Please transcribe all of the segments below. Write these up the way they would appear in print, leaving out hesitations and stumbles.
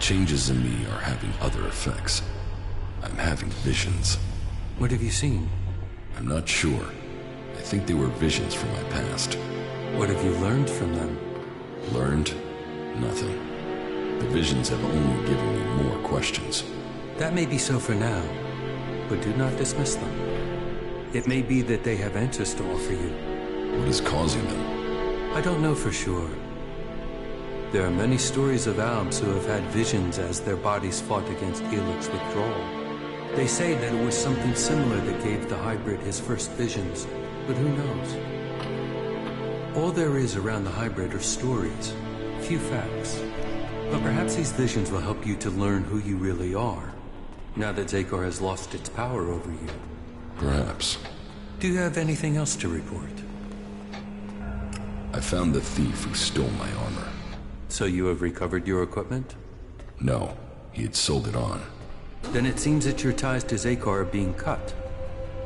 changes in me are having other effects. I'm having visions. What have you seen? I'm not sure. I think they were visions from my past. What have you learned from them? Learned? Nothing. The visions have only given me more questions. That may be so for now, but do not dismiss them. It may be that they have answers to offer you. What is causing them? I don't know for sure. There are many stories of Albs who have had visions as their bodies fought against Elex withdrawal. They say that it was something similar that gave the hybrid his first visions, but who knows? All there is around the hybrid are stories, few facts. But perhaps these visions will help you to learn who you really are, now that Xacor has lost its power over you. Perhaps. Do you have anything else to report? I found the thief who stole my armor. So you have recovered your equipment? No, he had sold it on. Then it seems that your ties to Xacor are being cut.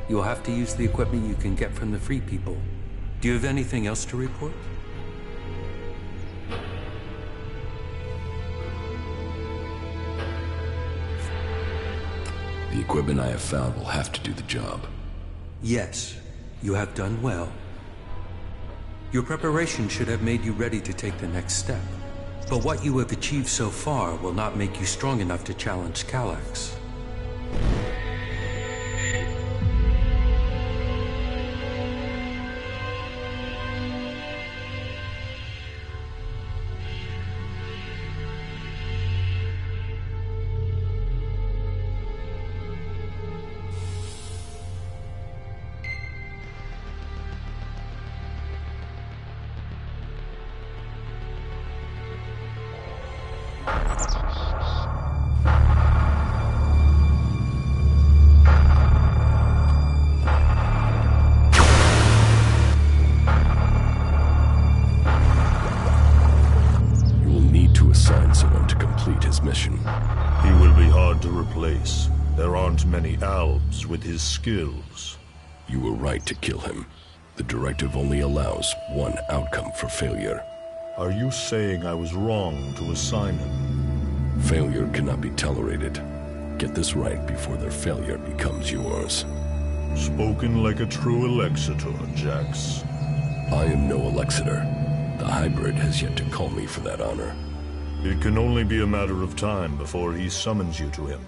You will have to use the equipment you can get from the Free People. Do you have anything else to report? The equipment I have found will have to do the job. Yes, you have done well. Your preparation should have made you ready to take the next step. But what you have achieved so far will not make you strong enough to challenge Elex. He will be hard to replace. There aren't many Albs with his skills. You were right to kill him. The directive only allows one outcome for failure. Are you saying I was wrong to assign him? Failure cannot be tolerated. Get this right before their failure becomes yours. Spoken like a true Elexitor, Jax. I am no Elexitor. The hybrid has yet to call me for that honor. It can only be a matter of time before he summons you to him.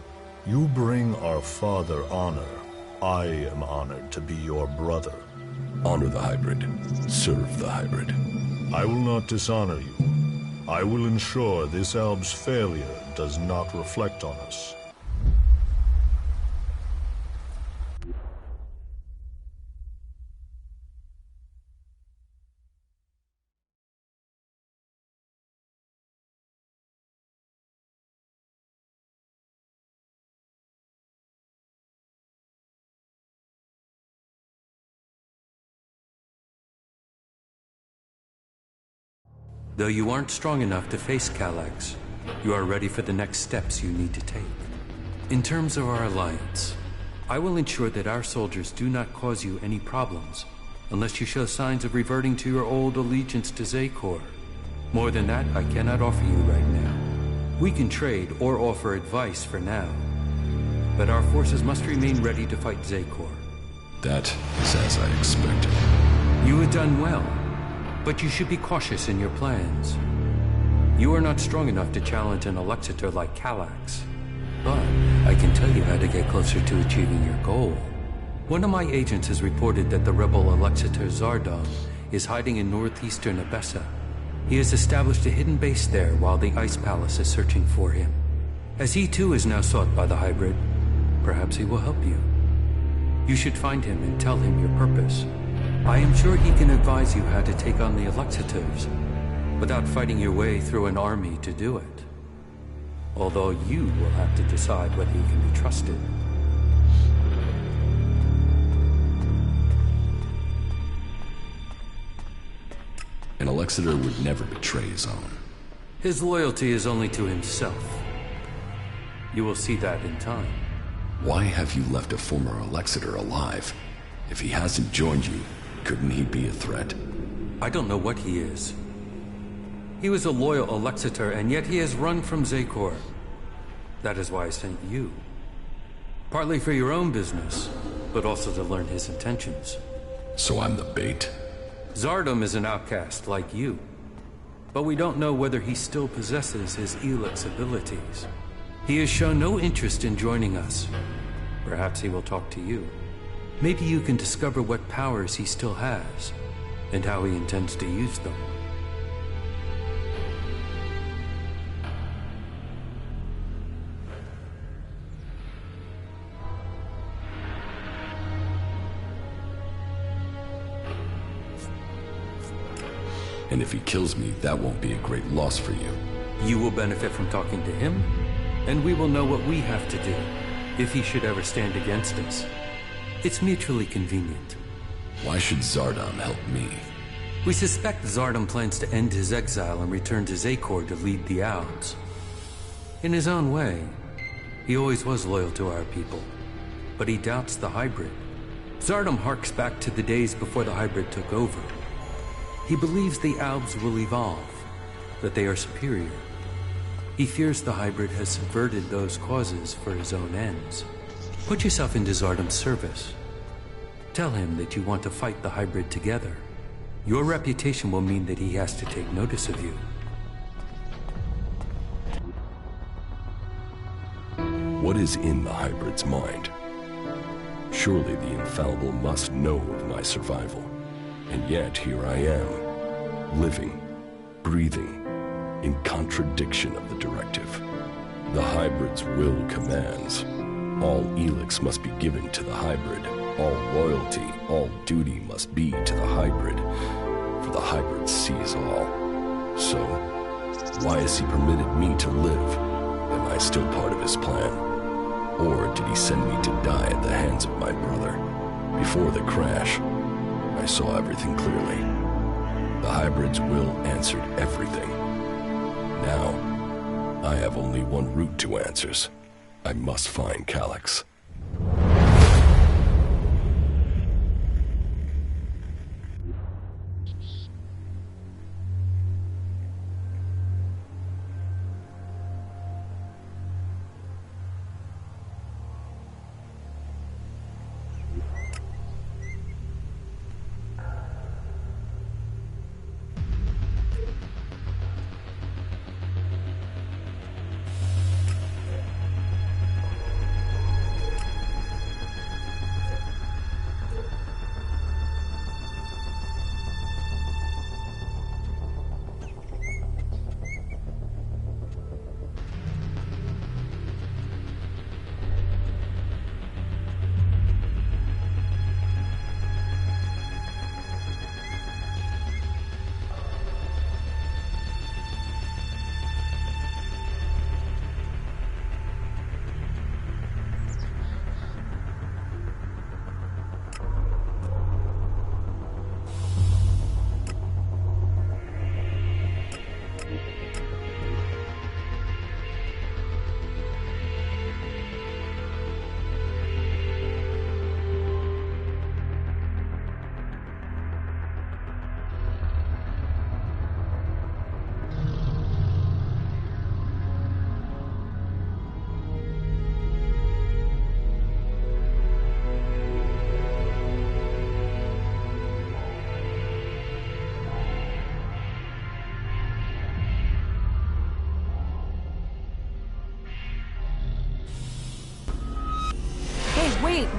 You bring our father honor. I am honored to be your brother. Honor the hybrid. Serve the hybrid. I will not dishonor you. I will ensure this Alb's failure does not reflect on us. Though you aren't strong enough to face Elex, you are ready for the next steps you need to take. In terms of our alliance, I will ensure that our soldiers do not cause you any problems unless you show signs of reverting to your old allegiance to Xacor. More than that, I cannot offer you right now. We can trade or offer advice for now, but our forces must remain ready to fight Xacor. That is as I expected. You have done well. But you should be cautious in your plans. You are not strong enough to challenge an Elexitor like Elex. But I can tell you how to get closer to achieving your goal. One of my agents has reported that the rebel Elexitor Zardon is hiding in northeastern Abessa. He has established a hidden base there while the Ice Palace is searching for him. As he too is now sought by the hybrid, perhaps he will help you. You should find him and tell him your purpose. I am sure he can advise you how to take on the Elexitors, without fighting your way through an army to do it. Although you will have to decide whether he can be trusted. An Elexitor would never betray his own. His loyalty is only to himself. You will see that in time. Why have you left a former Elexitor alive? If he hasn't joined you, couldn't he be a threat? I don't know what he is. He was a loyal Elexitor, and yet he has run from Xacor. That is why I sent you. Partly for your own business, but also to learn his intentions. So I'm the bait? Zardom is an outcast like you. But we don't know whether he still possesses his Elex abilities. He has shown no interest in joining us. Perhaps he will talk to you. Maybe you can discover what powers he still has, and how he intends to use them. And if he kills me, that won't be a great loss for you. You will benefit from talking to him, and we will know what we have to do, if he should ever stand against us. It's mutually convenient. Why should Zardom help me? We suspect Zardom plans to end his exile and return to Zakor to lead the Alps. In his own way, he always was loyal to our people, but he doubts the hybrid. Zardom harks back to the days before the hybrid took over. He believes the Alps will evolve, that they are superior. He fears the hybrid has subverted those causes for his own ends. Put yourself into Zardom's service. Tell him that you want to fight the hybrid together. Your reputation will mean that he has to take notice of you. What is in the hybrid's mind? Surely the infallible must know of my survival. And yet here I am, living, breathing, in contradiction of the directive. The hybrid's will commands. All Elex must be given to the hybrid. All loyalty, all duty must be to the hybrid. For the hybrid sees all. So, why has he permitted me to live? Am I still part of his plan? Or did he send me to die at the hands of my brother? Before the crash, I saw everything clearly. The hybrid's will answered everything. Now, I have only one route to answers. I must find Calyx.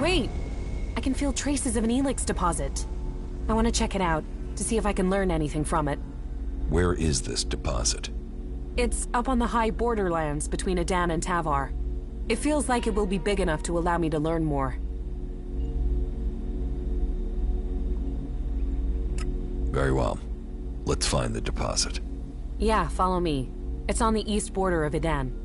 Wait! I can feel traces of an Elex deposit. I want to check it out, to see if I can learn anything from it. Where is this deposit? It's up on the high borderlands between Adan and Tavar. It feels like it will be big enough to allow me to learn more. Very well. Let's find the deposit. Yeah, follow me. It's on the east border of Adan.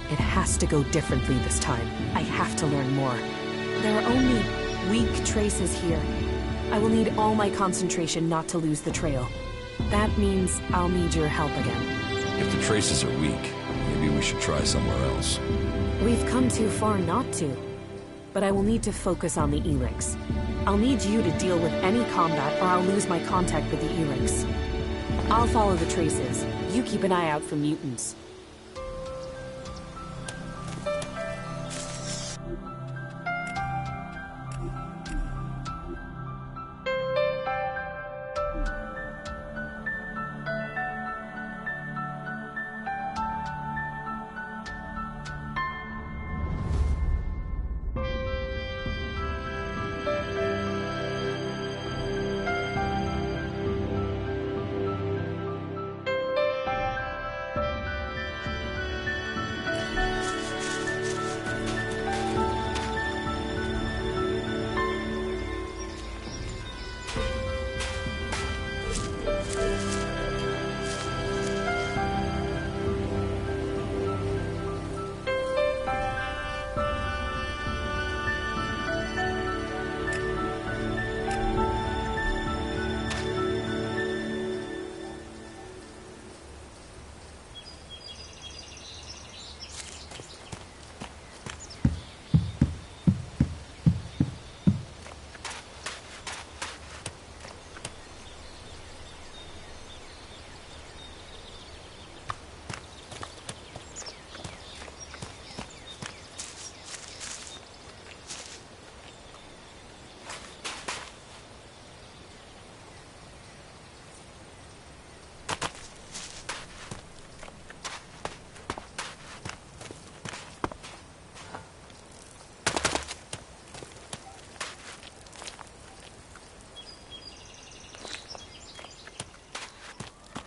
It has to go differently this time. I have to learn more. There are only weak traces here. I will need all my concentration not to lose the trail. That means I'll need your help again. If the traces are weak, maybe we should try somewhere else. We've come too far not to. But I will need to focus on the Elex. I'll need you to deal with any combat or I'll lose my contact with the Elex. I'll follow the traces. You keep an eye out for mutants.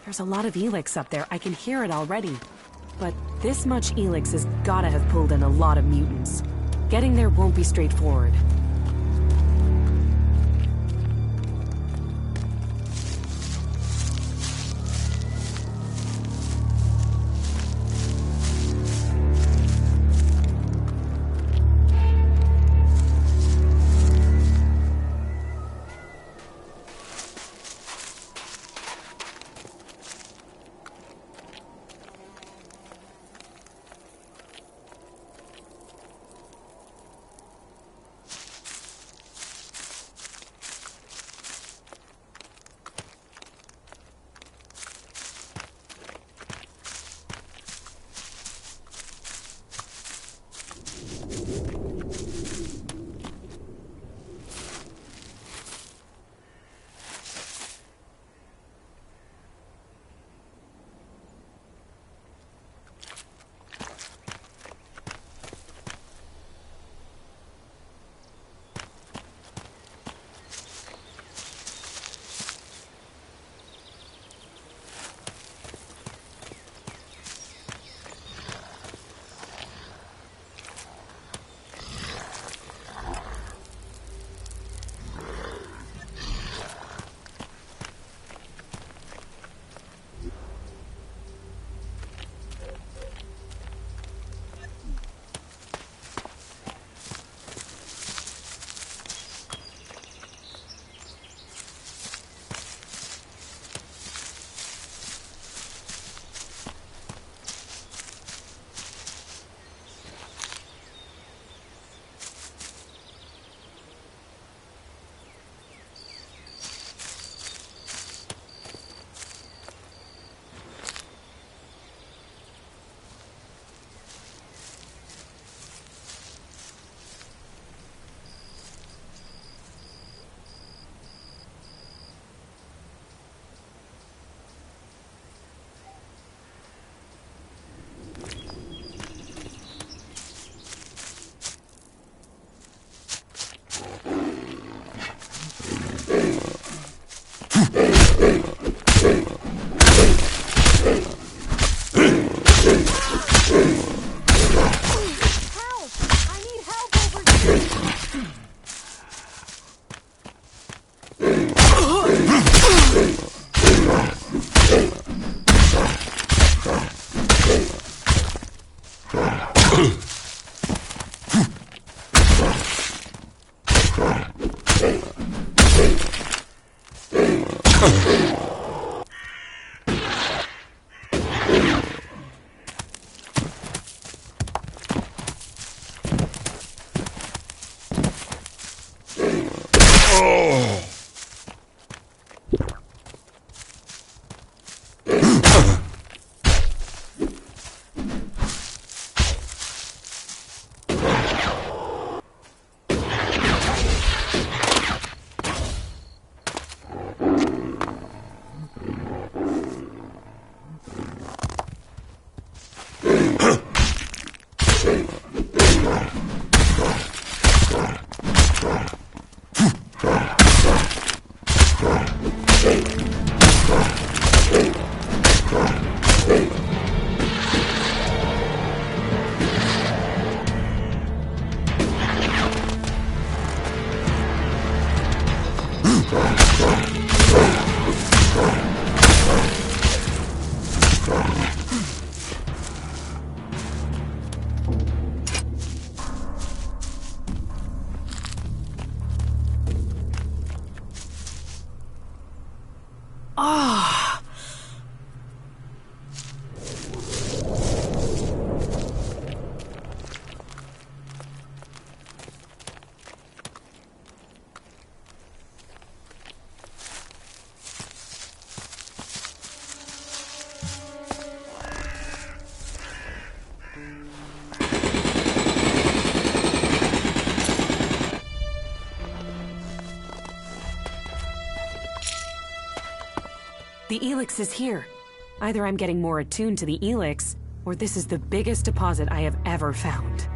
There's a lot of Elex up there. I can hear it already. But this much Elex has gotta have pulled in a lot of mutants. Getting there won't be straightforward. The Elex is here. Either I'm getting more attuned to the Elex, or this is the biggest deposit I have ever found.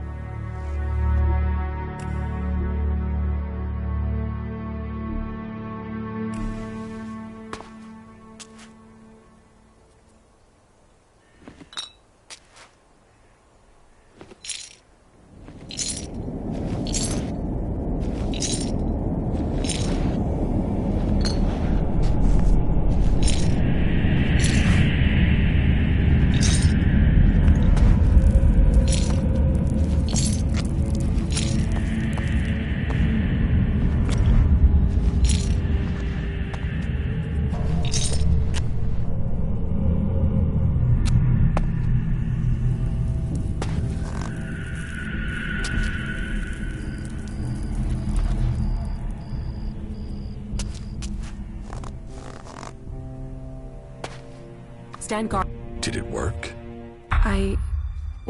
Stand guard. Did it work?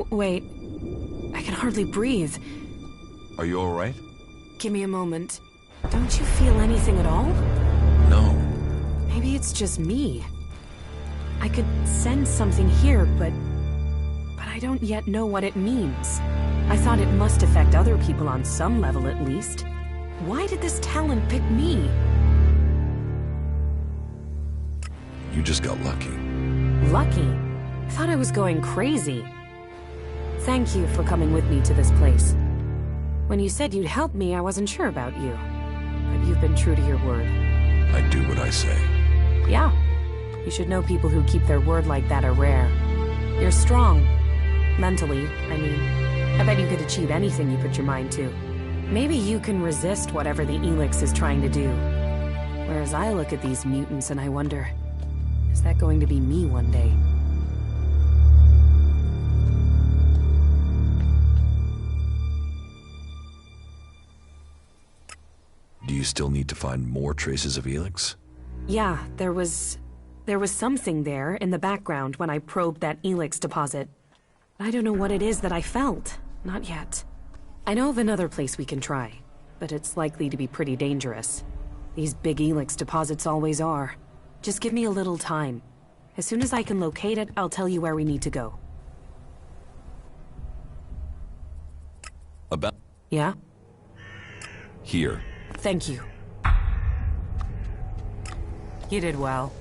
Wait. I can hardly breathe. Are you alright? Give me a moment. Don't you feel anything at all? No. Maybe it's just me. I could sense something here, but I don't yet know what it means. I thought it must affect other people on some level at least. Why did this talent pick me? You just got lucky. Lucky? I thought I was going crazy. Thank you for coming with me to this place. When you said you'd help me, I wasn't sure about you. But you've been true to your word. I do what I say. Yeah. You should know people who keep their word like that are rare. You're strong. Mentally, I mean. I bet you could achieve anything you put your mind to. Maybe you can resist whatever the Elex is trying to do. Whereas I look at these mutants and I wonder, is that going to be me one day? Do you still need to find more traces of Elex? Yeah, there was something there in the background when I probed that Elex deposit. I don't know what it is that I felt. Not yet. I know of another place we can try, but it's likely to be pretty dangerous. These big Elex deposits always are. Just give me a little time. As soon as I can locate it, I'll tell you where we need to go. About... Yeah? Here. Thank you. You did well.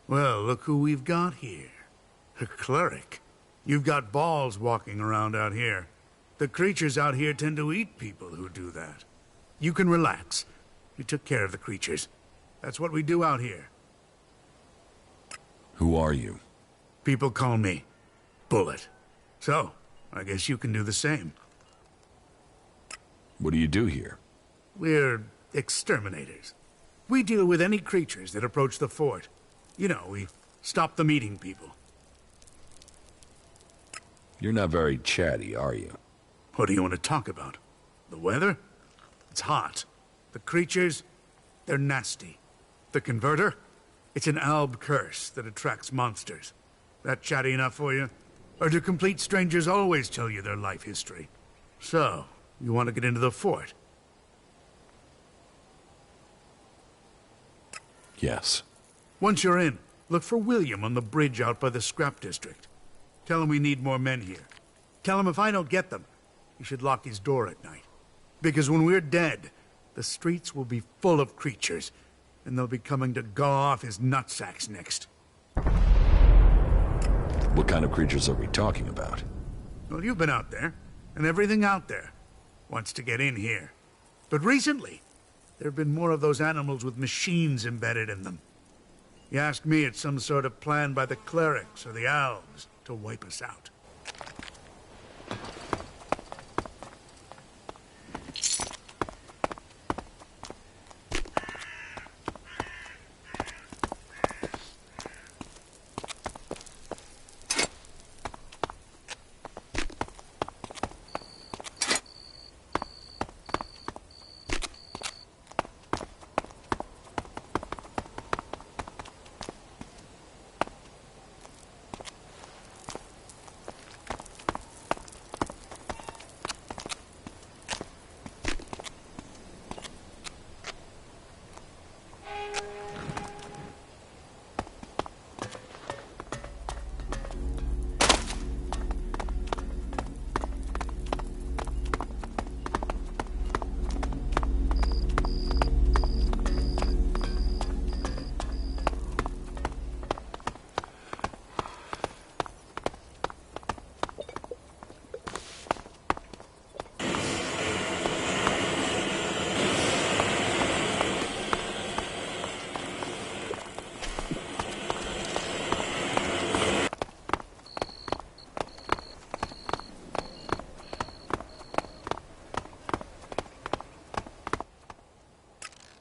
Well, look who we've got here. A cleric. You've got balls walking around out here. The creatures out here tend to eat people who do that. You can relax. You took care of the creatures. That's what we do out here. Who are you? People call me Bullet. So, I guess you can do the same. What do you do here? We're exterminators. We deal with any creatures that approach the fort. You know, we stop them eating people. You're not very chatty, are you? What do you want to talk about? The weather? It's hot. The creatures? They're nasty. The converter? It's an alb curse that attracts monsters. That chatty enough for you? Or do complete strangers always tell you their life history? So, you want to get into the fort? Yes. Once you're in, look for William on the bridge out by the scrap district. Tell him we need more men here. Tell him if I don't get them, he should lock his door at night. Because when we're dead, the streets will be full of creatures, and they'll be coming to gnaw off his nutsacks next. What kind of creatures are we talking about? Well, you've been out there, and everything out there wants to get in here. But recently, there have been more of those animals with machines embedded in them. You ask me, it's some sort of plan by the clerics or the elves to wipe us out.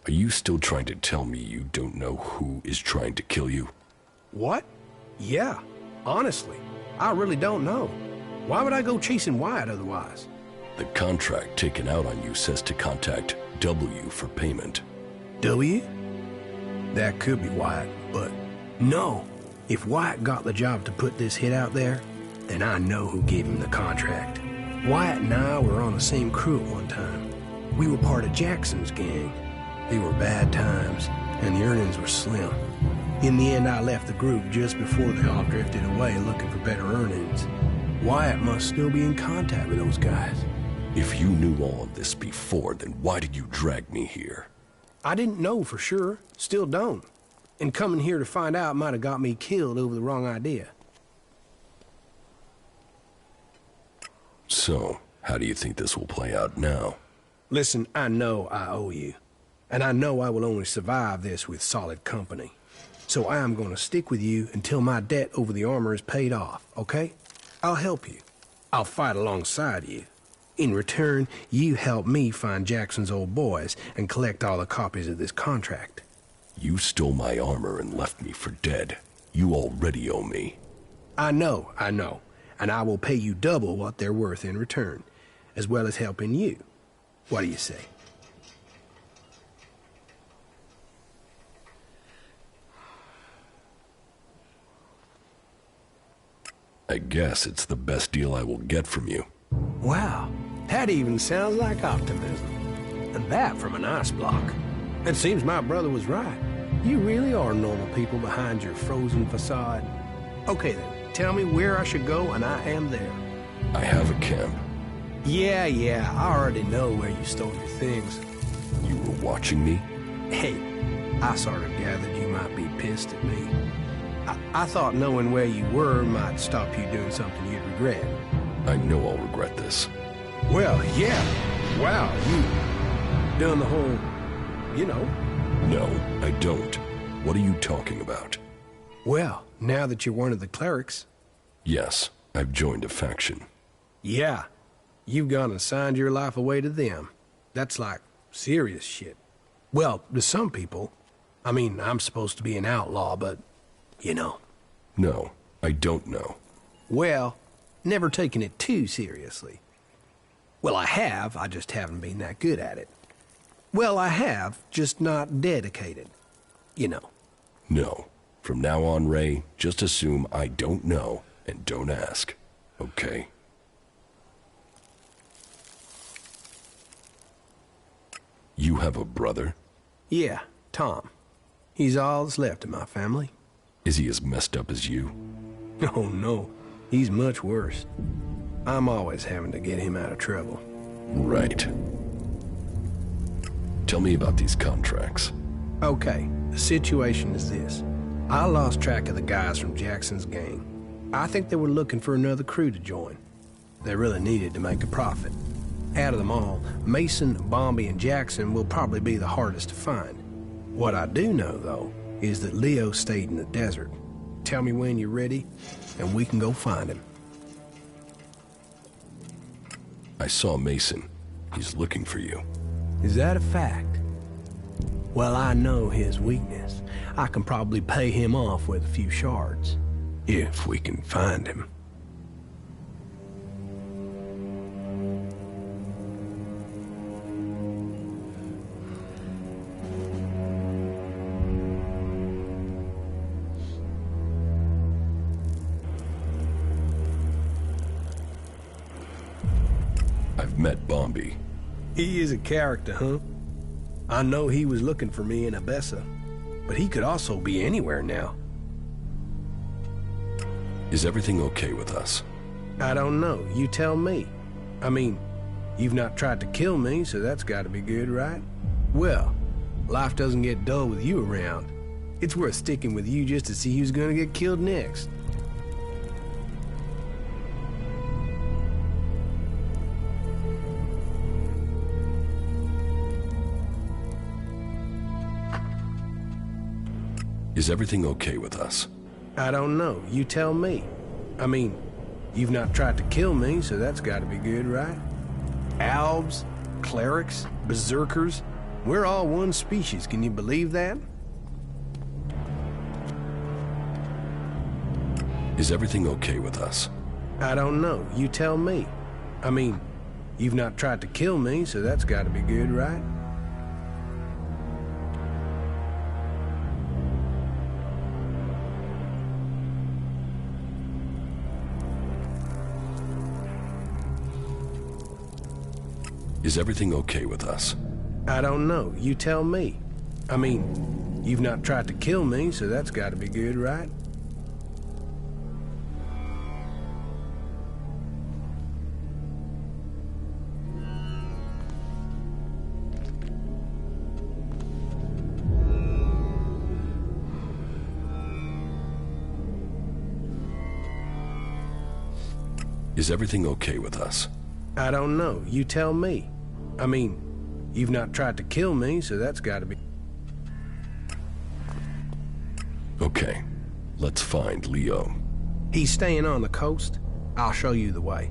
Are you still trying to tell me you don't know who is trying to kill you? What? Yeah, honestly, I really don't know. Why would I go chasing Wyatt otherwise? The contract taken out on you says to contact W for payment. W? That could be Wyatt, but no. If Wyatt got the job to put this hit out there, then I know who gave him the contract. Wyatt and I were on the same crew at one time. We were part of Jackson's gang. They were bad times, and the earnings were slim. In the end, I left the group just before they all drifted away looking for better earnings. Wyatt must still be in contact with those guys. If you knew all of this before, then why did you drag me here? I didn't know for sure, still don't. And coming here to find out might have got me killed over the wrong idea. So, how do you think this will play out now? Listen, I know I owe you. And I know I will only survive this with solid company. So I am going to stick with you until my debt over the armor is paid off, okay? I'll help you. I'll fight alongside you. In return, you help me find Jackson's old boys and collect all the copies of this contract. You stole my armor and left me for dead. You already owe me. I know. And I will pay you double what they're worth in return, as well as helping you. What do you say? I guess it's the best deal I will get from you. Wow, that even sounds like optimism. And that from an ice block. It seems my brother was right. You really are normal people behind your frozen facade. Okay then, tell me where I should go and I am there. I have a camp. Yeah, I already know where you stole your things. You were watching me? Hey, I sort of gathered you might be pissed at me. I thought knowing where you were might stop you doing something you'd regret. I know I'll regret this. Well, yeah. Wow, you done the whole, you know. No, I don't. What are you talking about? Well, now that you're one of the clerics. Yes, I've joined a faction. Yeah, you've gone and signed your life away to them. That's like serious shit. Well, to some people. I mean, I'm supposed to be an outlaw, but, you know. No, I don't know. Well, never taken it too seriously. Well, I have, I just haven't been that good at it. Well, I have, just not dedicated. You know. No. From now on, Ray, just assume I don't know and don't ask. Okay? You have a brother? Yeah, Tom. He's all that's left of my family. Is he as messed up as you? Oh, no. He's much worse. I'm always having to get him out of trouble. Right. Tell me about these contracts. Okay, the situation is this. I lost track of the guys from Jackson's gang. I think they were looking for another crew to join. They really needed to make a profit. Out of them all, Mason, Bombi, and Jackson will probably be the hardest to find. What I do know, though, is that Leo stayed in the desert. Tell me when you're ready, and we can go find him. I saw Mason. He's looking for you. Is that a fact? Well, I know his weakness. I can probably pay him off with a few shards. If we can find him. I've met Bombi. He is a character, huh? I know he was looking for me in Abessa, but he could also be anywhere now. Is everything okay with us? I don't know. You tell me. I mean, you've not tried to kill me, so that's gotta be good, right? Well, life doesn't get dull with you around. It's worth sticking with you just to see who's gonna get killed next. Is everything okay with us? I don't know. You tell me. I mean, you've not tried to kill me, so that's gotta be good, right? Albs, clerics, berserkers, we're all one species. Can you believe that? Is everything okay with us? I don't know. You tell me. I mean, you've not tried to kill me, so that's gotta be good, right? Is everything okay with us? I don't know. You tell me. I mean, you've not tried to kill me, so that's gotta be good, right? Is everything okay with us? I don't know. You tell me. I mean, you've not tried to kill me, so that's gotta be... Okay, let's find Leo. He's staying on the coast. I'll show you the way.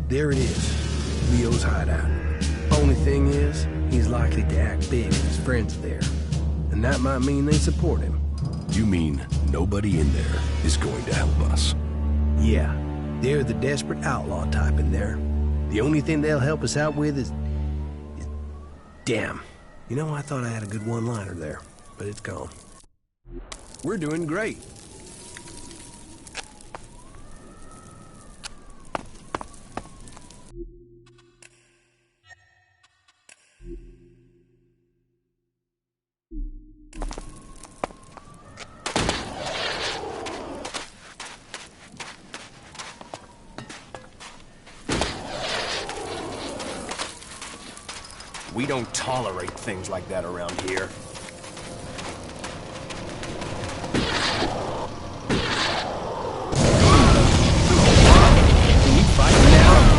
There it is, Leo's hideout. Only thing is, he's likely to act big if his friends are there. And that might mean they support him. You mean nobody in there is going to help us? Yeah, they're the desperate outlaw type in there. The only thing they'll help us out with is... Damn. You know, I thought I had a good one-liner there, but it's gone. We're doing great. We don't tolerate things like that around here. Can you fight now?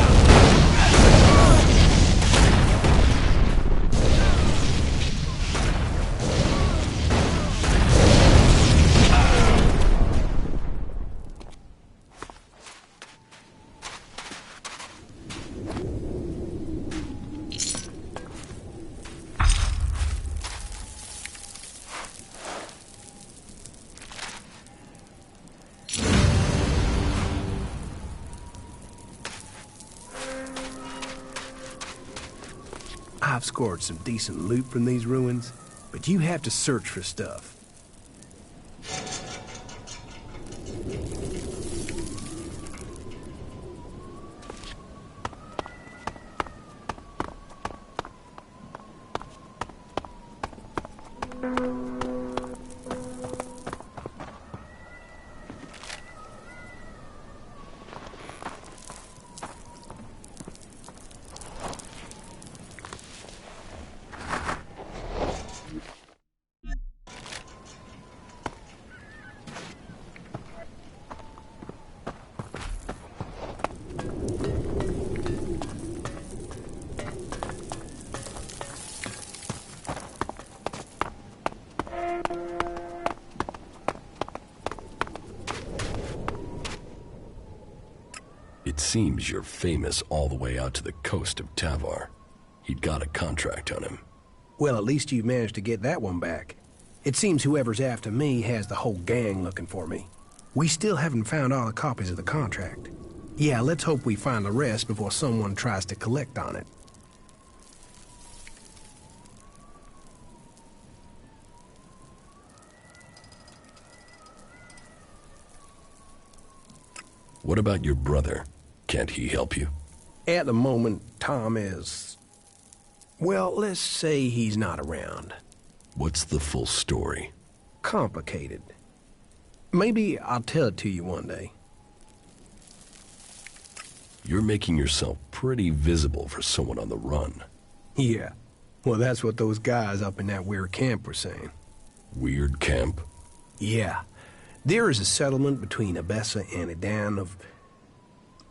I've scored some decent loot from these ruins, but you have to search for stuff. It seems you're famous all the way out to the coast of Tavar. He'd got a contract on him. Well, at least you've managed to get that one back. It seems whoever's after me has the whole gang looking for me. We still haven't found all the copies of the contract. Yeah, let's hope we find the rest before someone tries to collect on it. What about your brother? Can't he help you? At the moment, Tom is... well, let's say he's not around. What's the full story? Complicated. Maybe I'll tell it to you one day. You're making yourself pretty visible for someone on the run. Yeah. Well, that's what those guys up in that weird camp were saying. Weird camp? Yeah. There is a settlement between Abessa and Edan of...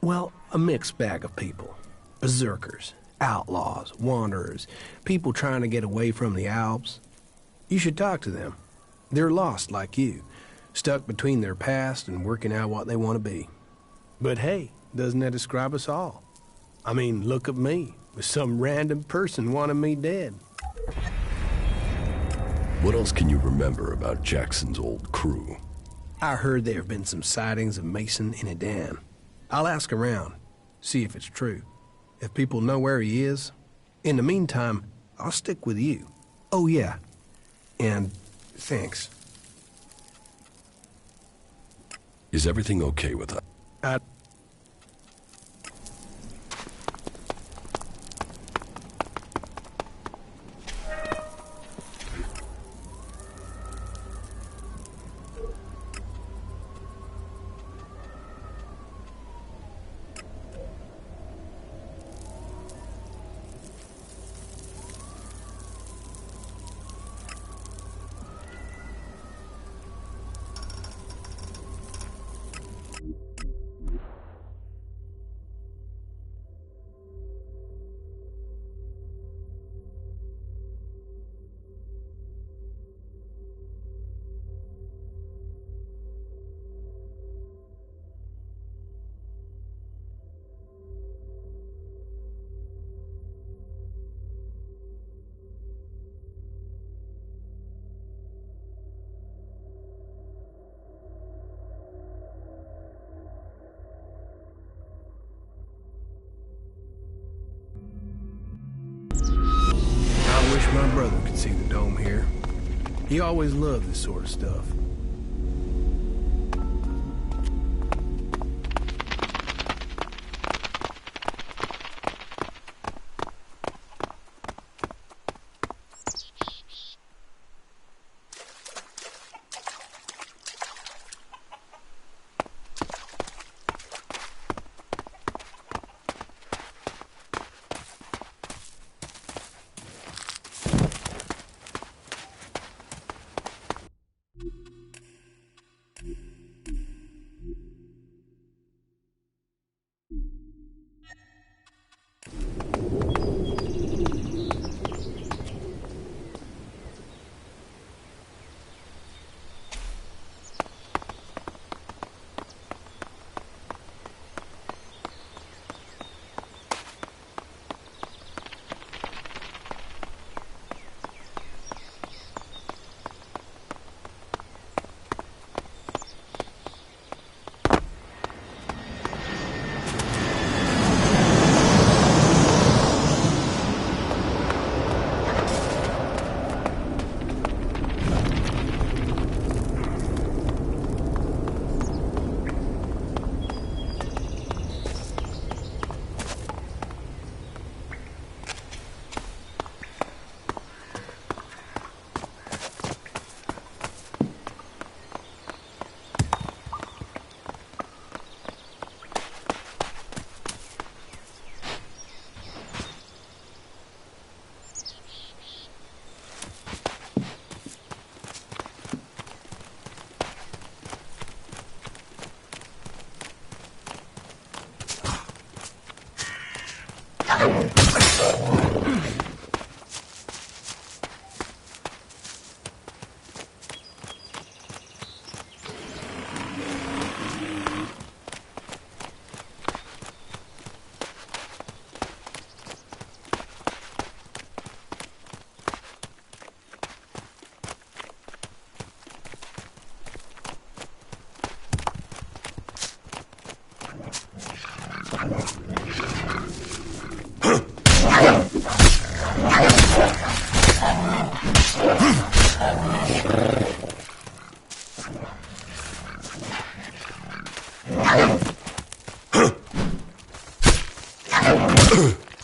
well, a mixed bag of people. Berserkers, outlaws, wanderers, people trying to get away from the Alps. You should talk to them. They're lost like you, stuck between their past and working out what they want to be. But hey, doesn't that describe us all? I mean, look at me, with some random person wanting me dead. What else can you remember about Jackson's old crew? I heard there have been some sightings of Mason in Edan. I'll ask around, see if it's true. If people know where he is. In the meantime, I'll stick with you. Oh yeah, and thanks. Is everything okay with us? I wish my brother could see the dome here. He always loved this sort of stuff.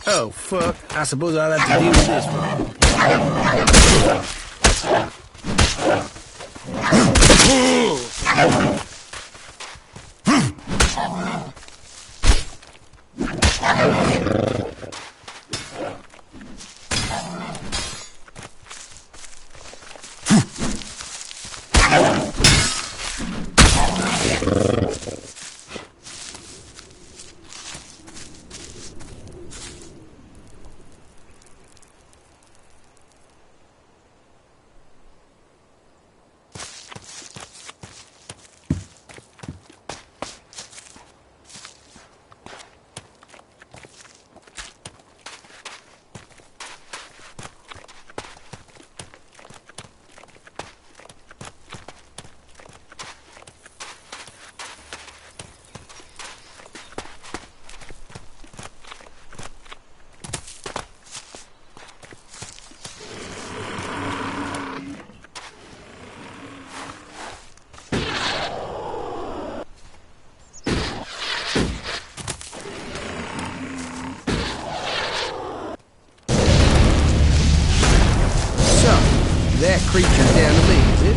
Oh, fuck. I suppose I'll have to deal with this one. That creature's down to me, is it?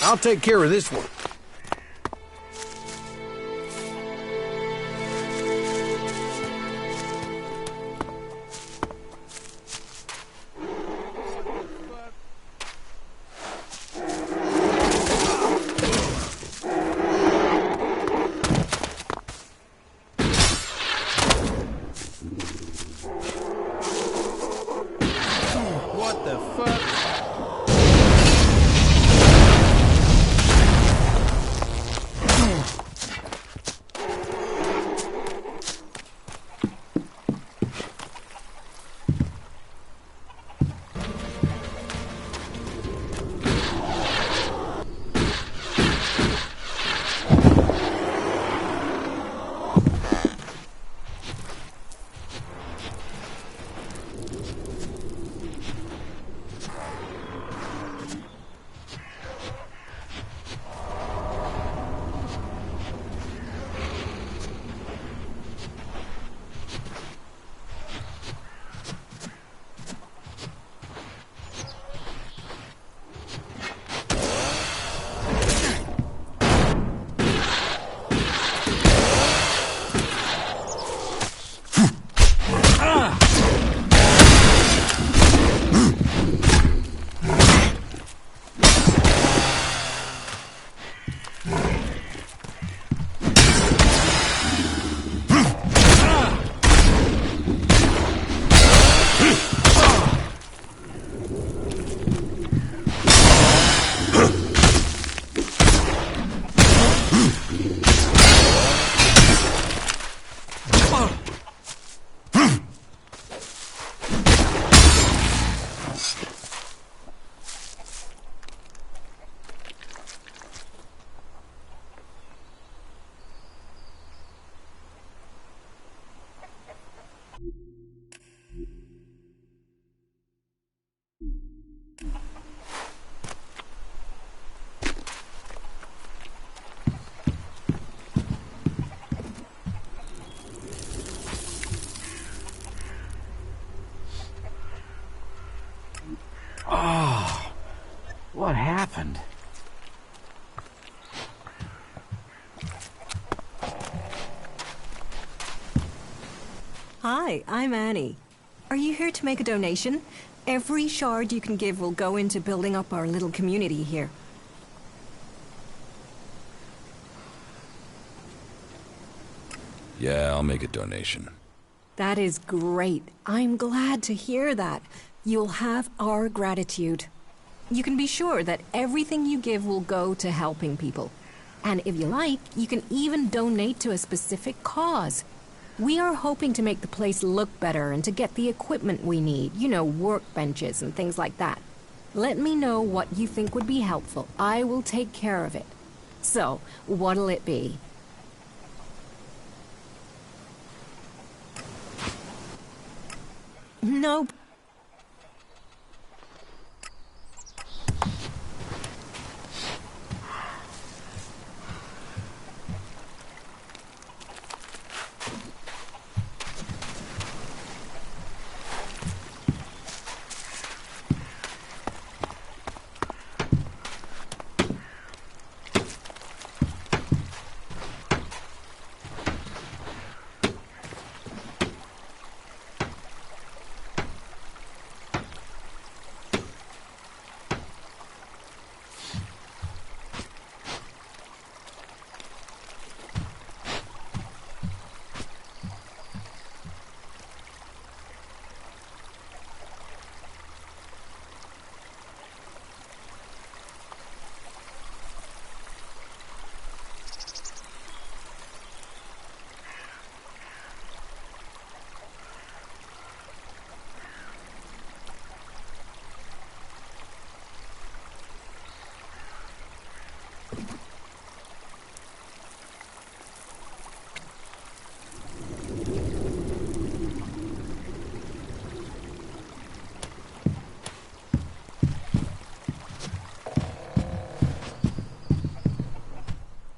I'll take care of this one. What the fuck? Hi, I'm Annie. Are you here to make a donation? Every shard you can give will go into building up our little community here. Yeah, I'll make a donation. That is great. I'm glad to hear that. You'll have our gratitude. You can be sure that everything you give will go to helping people. And if you like, you can even donate to a specific cause. We are hoping to make the place look better and to get the equipment we need, you know, workbenches and things like that. Let me know what you think would be helpful. I will take care of it. So, what'll it be? Nope.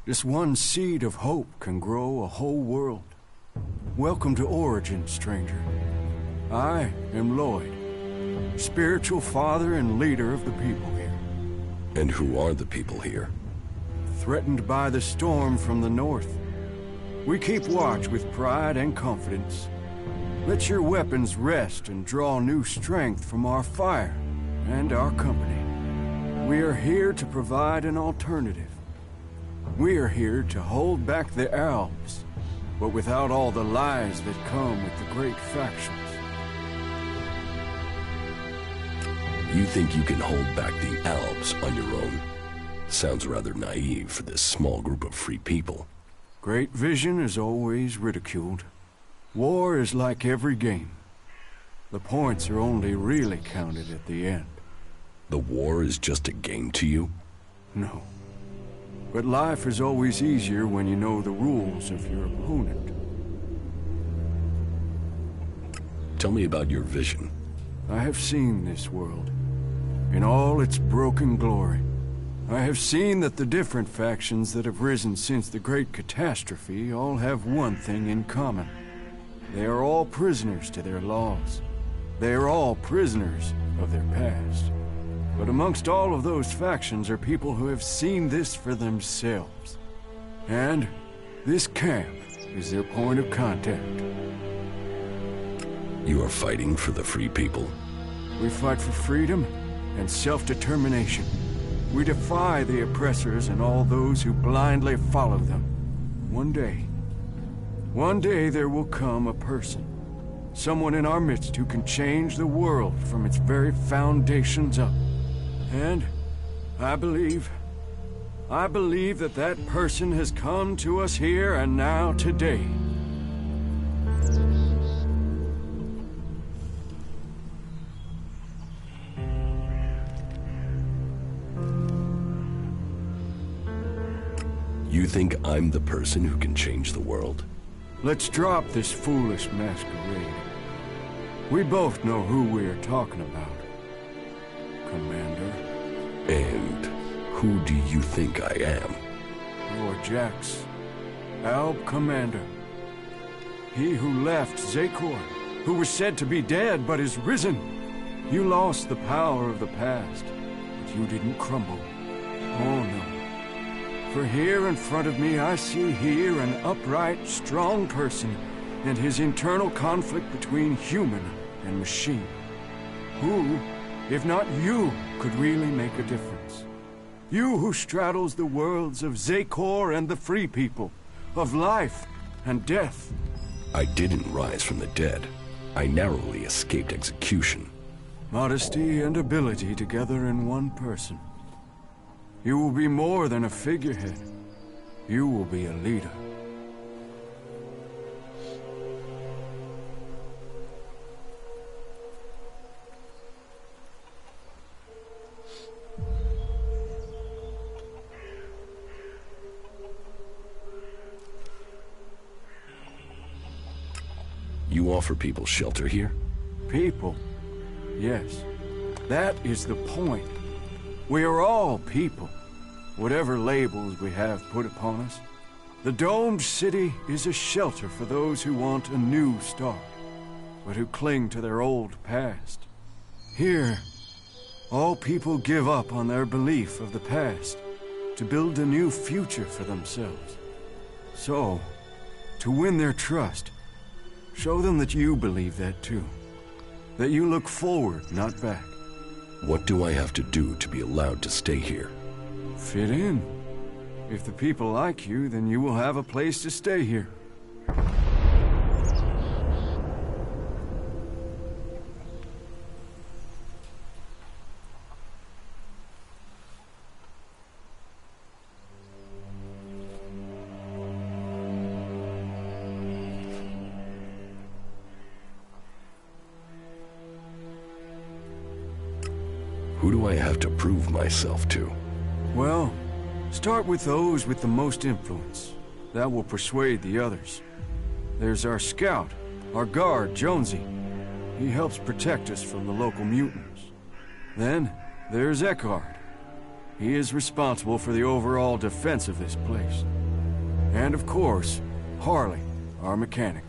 Just one seed of hope can grow a whole world. Welcome to Origin, stranger. I am Lloyd, spiritual father and leader of the people here. And who are the people here? Threatened by the storm from the north. We keep watch with pride and confidence. Let your weapons rest and draw new strength from our fire and our company. We are here to provide an alternative. We are here to hold back the Alps, but without all the lies that come with the great factions. You think you can hold back the Alps on your own? Sounds rather naive for this small group of free people. Great vision is always ridiculed. War is like every game. The points are only really counted at the end. The war is just a game to you? No. But life is always easier when you know the rules of your opponent. Tell me about your vision. I have seen this world, in all its broken glory. I have seen that the different factions that have risen since the Great Catastrophe all have one thing in common. They are all prisoners to their laws. They are all prisoners of their past. But amongst all of those factions are people who have seen this for themselves. And this camp is their point of contact. You are fighting for the free people? We fight for freedom and self-determination. We defy the oppressors and all those who blindly follow them. One day there will come a person. Someone in our midst who can change the world from its very foundations up. And I believe that that person has come to us here and now today. You think I'm the person who can change the world? Let's drop this foolish masquerade. We both know who we are talking about, Commander. And who do you think I am? Lord Jax, Alb Commander. He who left Zakor, who was said to be dead but is risen. You lost the power of the past, but you didn't crumble. Oh no. For here in front of me I see here an upright, strong person and his internal conflict between human and machine. Who, if not you, could really make a difference? You who straddles the worlds of Zakor and the Free People, of life and death. I didn't rise from the dead. I narrowly escaped execution. Modesty and ability together in one person. You will be more than a figurehead. You will be a leader. You offer people shelter here? People? Yes. That is the point. We are all people, whatever labels we have put upon us. The domed city is a shelter for those who want a new start, but who cling to their old past. Here, all people give up on their belief of the past to build a new future for themselves. So, to win their trust, show them that you believe that too. That you look forward, not back. What do I have to do to be allowed to stay here? Fit in. If the people like you, then you will have a place to stay here. Who do I have to prove myself to? Well, start with those with the most influence. That will persuade the others. There's our scout, our guard, Jonesy. He helps protect us from the local mutants. Then, there's Eckhart. He is responsible for the overall defense of this place. And of course, Harley, our mechanic.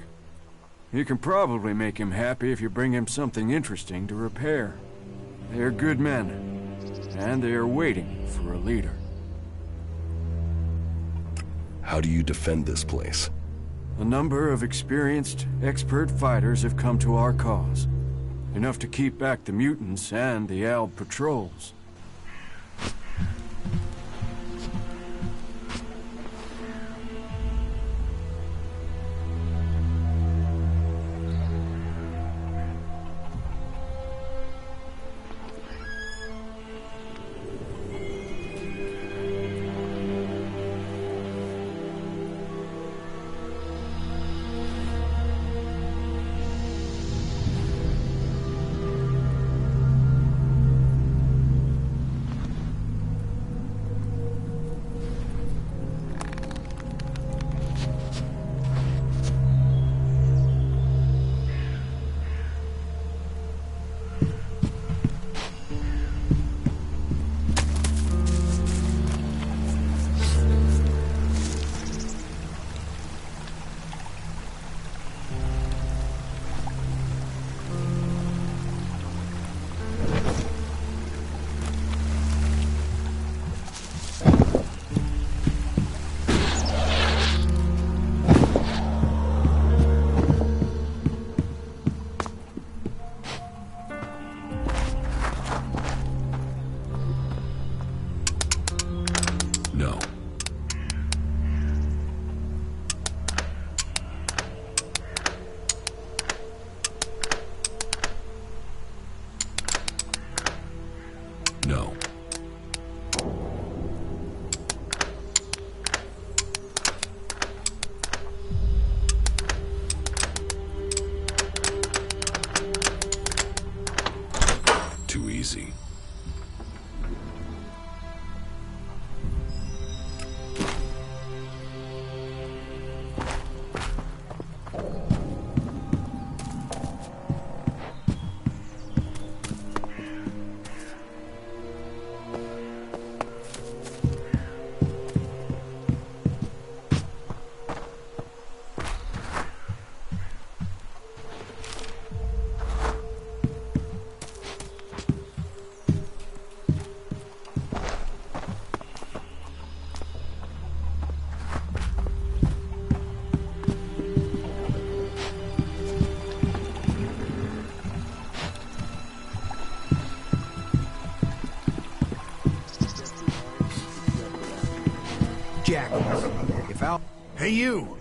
You can probably make him happy if you bring him something interesting to repair. They are good men, and they are waiting for a leader. How do you defend this place? A number of experienced, expert fighters have come to our cause. Enough to keep back the mutants and the Alb patrols. No. No. Too easy. If Al... Hey, you!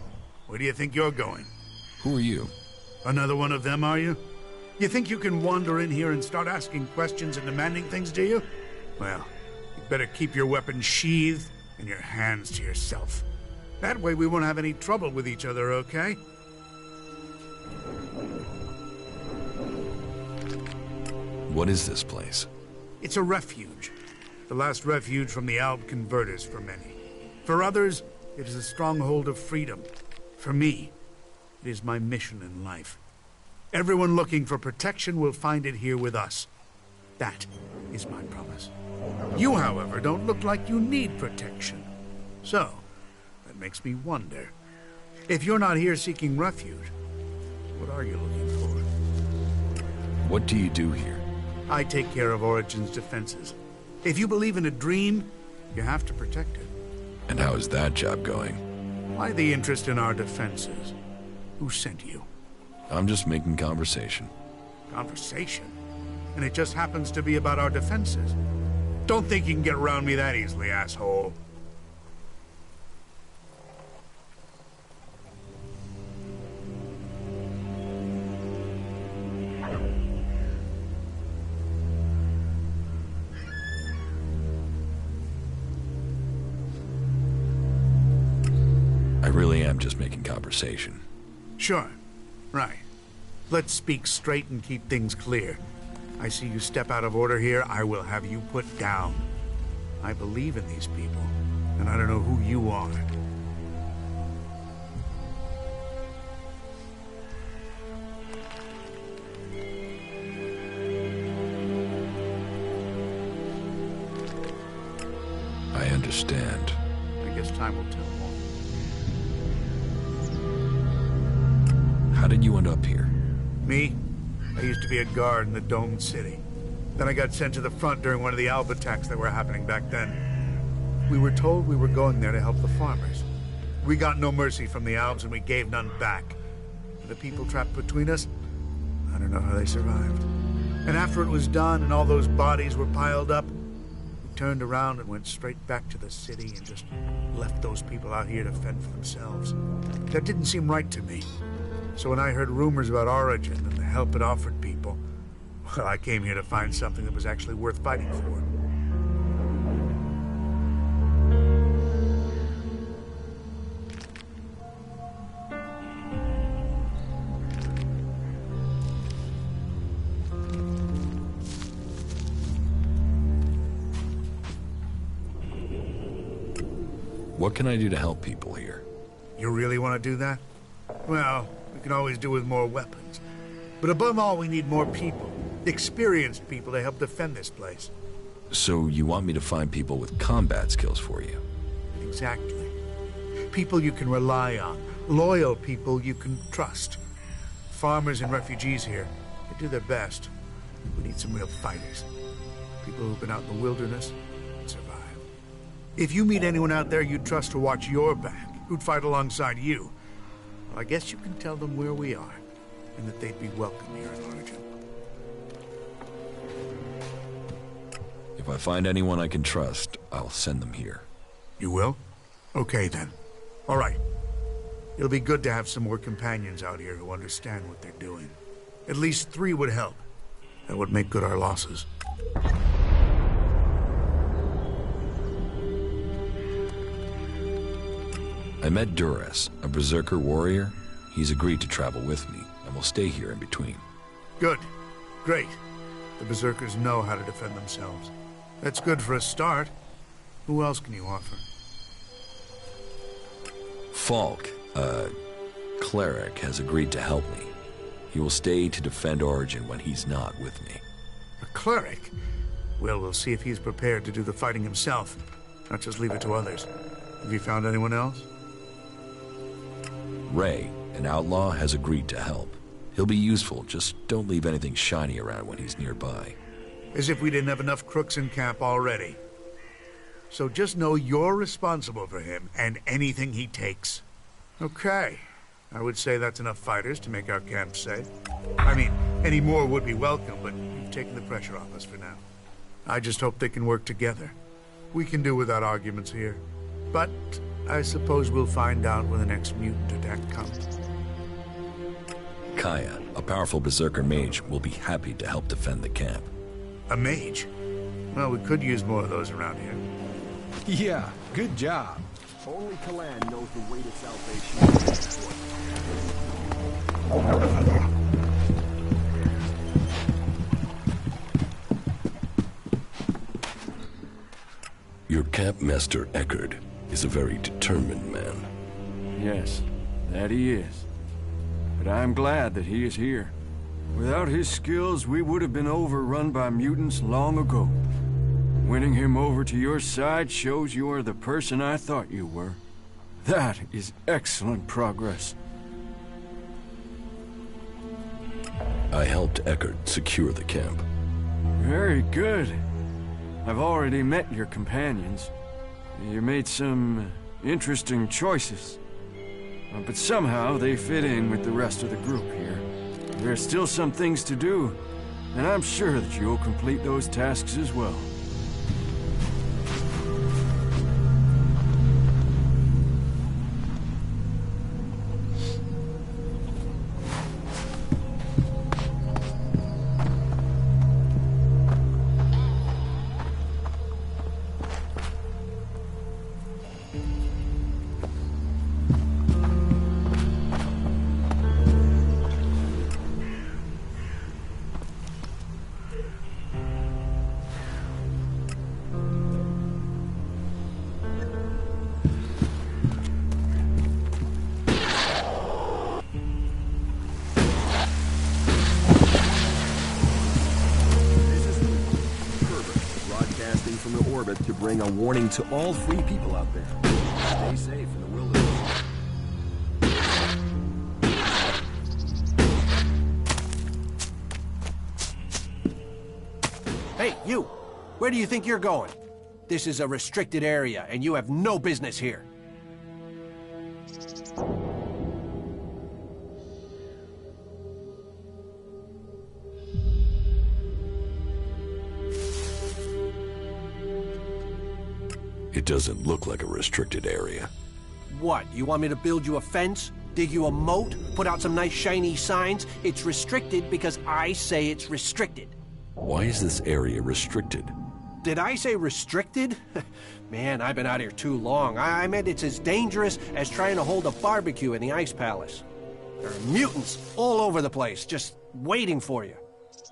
Where do you think you're going? Who are you? Another one of them, are you? You think you can wander in here and start asking questions and demanding things, do you? Well, you'd better keep your weapons sheathed and your hands to yourself. That way we won't have any trouble with each other, okay? What is this place? It's a refuge. The last refuge from the Alb converters for many. For others, it is a stronghold of freedom. For me, it is my mission in life. Everyone looking for protection will find it here with us. That is my promise. You, however, don't look like you need protection. So, that makes me wonder. If you're not here seeking refuge, what are you looking for? What do you do here? I take care of Origin's defenses. If you believe in a dream, you have to protect it. And how is that job going? Why the interest in our defenses? Who sent you? I'm just making conversation. Conversation? And it just happens to be about our defenses. Don't think you can get around me that easily, asshole. I really am just making conversation. Sure. Right. Let's speak straight and keep things clear. I see you step out of order here, I will have you put down. I believe in these people, and I don't know who you are. I understand. I guess time will tell more. How did you end up here? Me? I used to be a guard in the domed city. Then I got sent to the front during one of the Alb attacks that were happening back then. We were told we were going there to help the farmers. We got no mercy from the Albs and we gave none back. And the people trapped between us, I don't know how they survived. And after it was done and all those bodies were piled up, we turned around and went straight back to the city and just left those people out here to fend for themselves. That didn't seem right to me. So when I heard rumors about Origin and the help it offered people, well, I came here to find something that was actually worth fighting for. What can I do to help people here? You really want to do that? Well, we can always do with more weapons. But above all, we need more people. Experienced people to help defend this place. So you want me to find people with combat skills for you? Exactly. People you can rely on. Loyal people you can trust. Farmers and refugees here, they do their best. We need some real fighters. People who've been out in the wilderness and survived. If you meet anyone out there you'd trust to watch your back, who'd fight alongside you, well, I guess you can tell them where we are, and that they'd be welcome here at Origin. If I find anyone I can trust, I'll send them here. You will? Okay, then. All right. It'll be good to have some more companions out here who understand what they're doing. At least 3 would help. That would make good our losses. I met Duress, a berserker warrior. He's agreed to travel with me, and will stay here in between. Good. Great. The berserkers know how to defend themselves. That's good for a start. Who else can you offer? Falk, a cleric, has agreed to help me. He will stay to defend Origin when he's not with me. A cleric? Well, we'll see if he's prepared to do the fighting himself, not just leave it to others. Have you found anyone else? Ray, an outlaw, has agreed to help. He'll be useful, just don't leave anything shiny around when he's nearby. As if we didn't have enough crooks in camp already. So just know you're responsible for him and anything he takes. Okay. I would say that's enough fighters to make our camp safe. I mean, any more would be welcome, but you've taken the pressure off us for now. I just hope they can work together. We can do without arguments here. But I suppose we'll find out when the next mutant attack comes. Kaya, a powerful berserker mage, will be happy to help defend the camp. A mage? Well, we could use more of those around here. Yeah, good job. Only Kalan knows the way to salvation. Your campmaster Eckerd is a very determined man. Yes, that he is. But I'm glad that he is here. Without his skills, we would have been overrun by mutants long ago. Winning him over to your side shows you are the person I thought you were. That is excellent progress. I helped Eckerd secure the camp. Very good. I've already met your companions. You made some interesting choices. But somehow they fit in with the rest of the group here. There are still some things to do, and I'm sure that you'll complete those tasks as well. To bring a warning to all free people out there. Stay safe in the wilderness. Hey, you! Where do you think you're going? This is a restricted area, and you have no business here. It doesn't look like a restricted area. What, you want me to build you a fence? Dig you a moat? Put out some nice shiny signs? It's restricted because I say it's restricted. Why is this area restricted? Did I say restricted? Man, I've been out here too long. I meant it's as dangerous as trying to hold a barbecue in the Ice Palace. There are mutants all over the place, just waiting for you.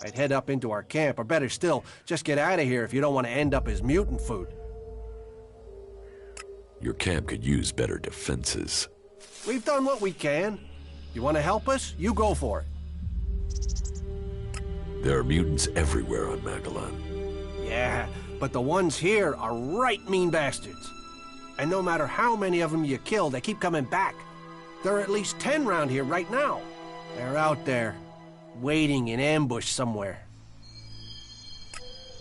I'd head up into our camp, or better still, just get out of here if you don't want to end up as mutant food. Your camp could use better defenses. We've done what we can. You want to help us? You go for it. There are mutants everywhere on Magalan. Yeah, but the ones here are right mean bastards. And no matter how many of them you kill, they keep coming back. There are at least 10 round here right now. They're out there, waiting in ambush somewhere.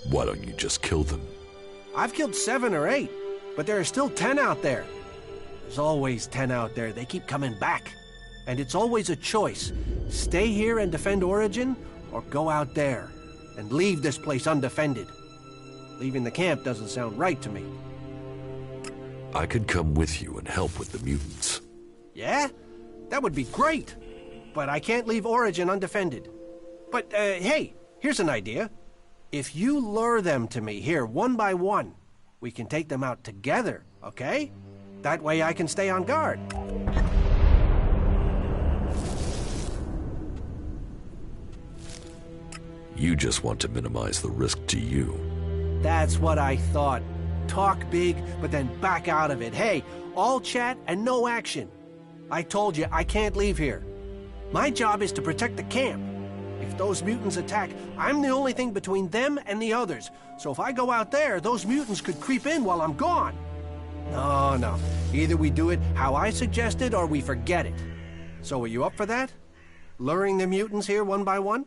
Why don't you just kill them? I've killed 7 or 8. But there are still 10 out there. There's always 10 out there. They keep coming back. And it's always a choice. Stay here and defend Origin, or go out there and leave this place undefended. Leaving the camp doesn't sound right to me. I could come with you and help with the mutants. Yeah? That would be great. But I can't leave Origin undefended. But, hey, here's an idea. If you lure them to me here one by one, we can take them out together, okay? That way I can stay on guard. You just want to minimize the risk to you. That's what I thought. Talk big, but then back out of it. Hey, all chat and no action. I told you, I can't leave here. My job is to protect the camp. If those mutants attack, I'm the only thing between them and the others. So if I go out there, those mutants could creep in while I'm gone. No. Either we do it how I suggested, or we forget it. So are you up for that? Luring the mutants here one by one?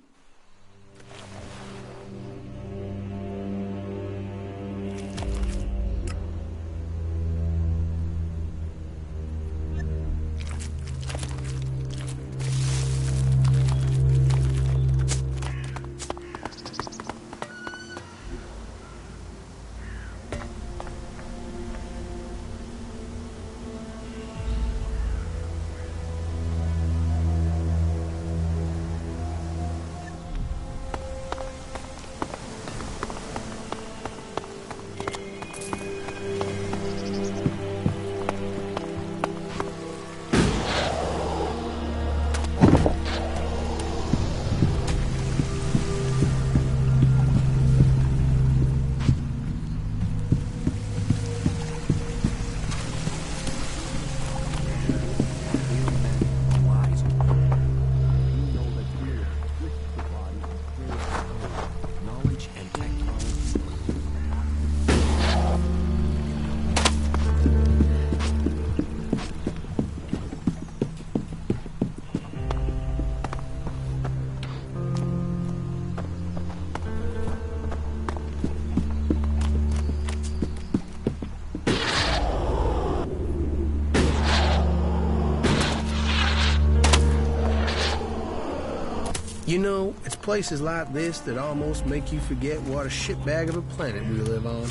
You know, it's places like this that almost make you forget what a shitbag of a planet we live on.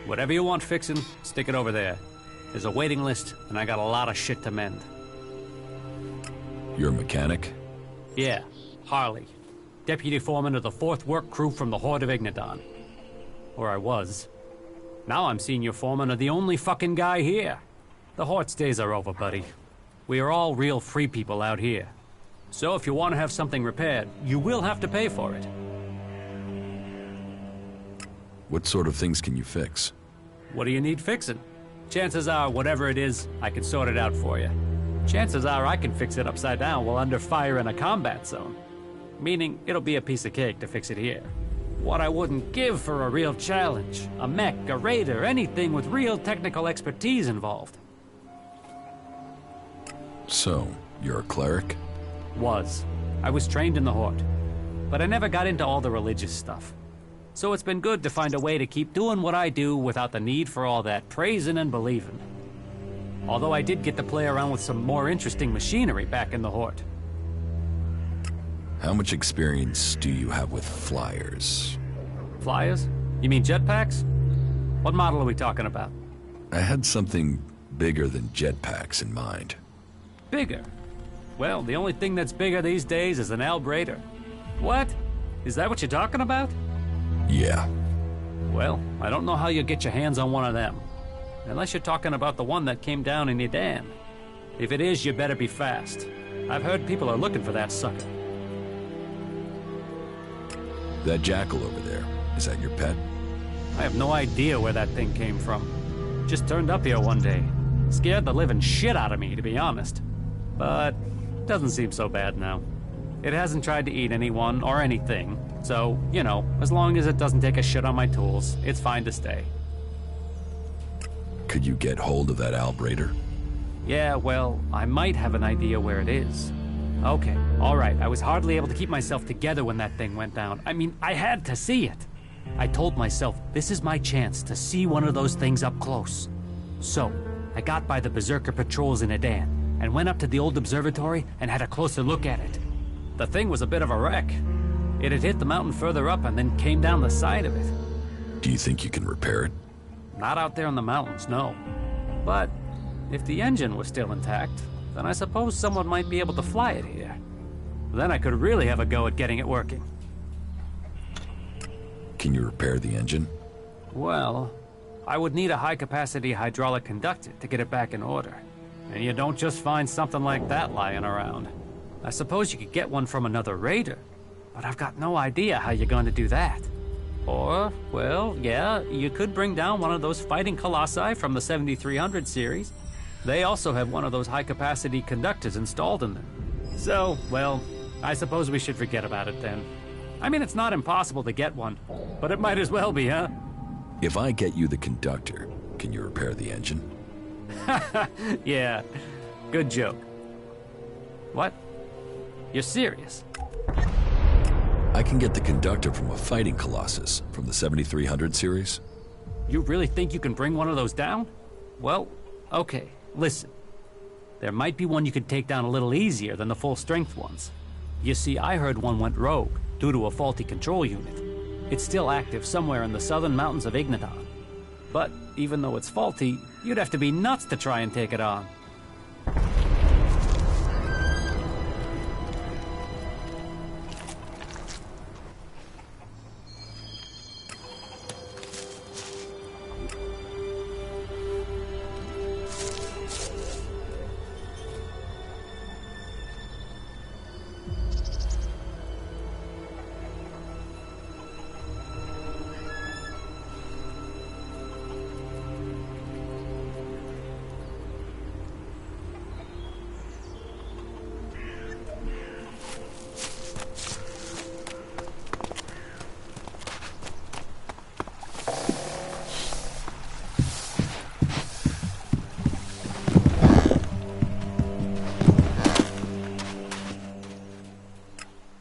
Whatever you want fixing, stick it over there. There's a waiting list, and I got a lot of shit to mend. You're a mechanic? Yeah, Harley. Deputy foreman of the 4th work crew from the Horde of Ignadon. Or I was. Now I'm senior foreman of the only fucking guy here. The Horde's days are over, buddy. We are all real free people out here. So if you want to have something repaired, you will have to pay for it. What sort of things can you fix? What do you need fixing? Chances are, whatever it is, I can sort it out for you. Chances are I can fix it upside down while under fire in a combat zone. Meaning, it'll be a piece of cake to fix it here. What I wouldn't give for a real challenge. A mech, a raider, anything with real technical expertise involved. So, you're a cleric? Was. I was trained in the Horde. But I never got into all the religious stuff. So it's been good to find a way to keep doing what I do without the need for all that praising and believing. Although I did get to play around with some more interesting machinery back in the Horde. How much experience do you have with flyers? Flyers? You mean jetpacks? What model are we talking about? I had something bigger than jetpacks in mind. Bigger? Well, the only thing that's bigger these days is an Alb Raider. What? Is that what you're talking about? Yeah. Well, I don't know how you'll get your hands on one of them. Unless you're talking about the one that came down in Edan. If it is, you better be fast. I've heard people are looking for that sucker. That jackal over there, is that your pet? I have no idea where that thing came from. Just turned up here one day. Scared the living shit out of me, to be honest. But doesn't seem so bad now. It hasn't tried to eat anyone or anything. So, you know, as long as it doesn't take a shit on my tools, it's fine to stay. Could you get hold of that Alb Raider? Yeah, well, I might have an idea where it is. Okay, alright, I was hardly able to keep myself together when that thing went down. I mean, I had to see it. I told myself, this is my chance to see one of those things up close. So, I got by the Berserker patrols in Edan, and went up to the old observatory and had a closer look at it. The thing was a bit of a wreck. It had hit the mountain further up and then came down the side of it. Do you think you can repair it? Not out there in the mountains, no. But if the engine was still intact, then I suppose someone might be able to fly it here. Then I could really have a go at getting it working. Can you repair the engine? Well, I would need a high-capacity hydraulic conductor to get it back in order. And you don't just find something like that lying around. I suppose you could get one from another raider, but I've got no idea how you're going to do that. Or, well, yeah, you could bring down one of those fighting colossi from the 7300 series. They also have one of those high-capacity conductors installed in them. So, well, I suppose we should forget about it then. I mean, it's not impossible to get one, but it might as well be, huh? If I get you the conductor, can you repair the engine? Yeah. Good joke. What? You're serious? I can get the conductor from a fighting Colossus from the 7300 series. You really think you can bring one of those down? Well, okay, listen. There might be one you could take down a little easier than the full-strength ones. You see, I heard one went rogue due to a faulty control unit. It's still active somewhere in the southern mountains of Igniton. But even though it's faulty, you'd have to be nuts to try and take it on.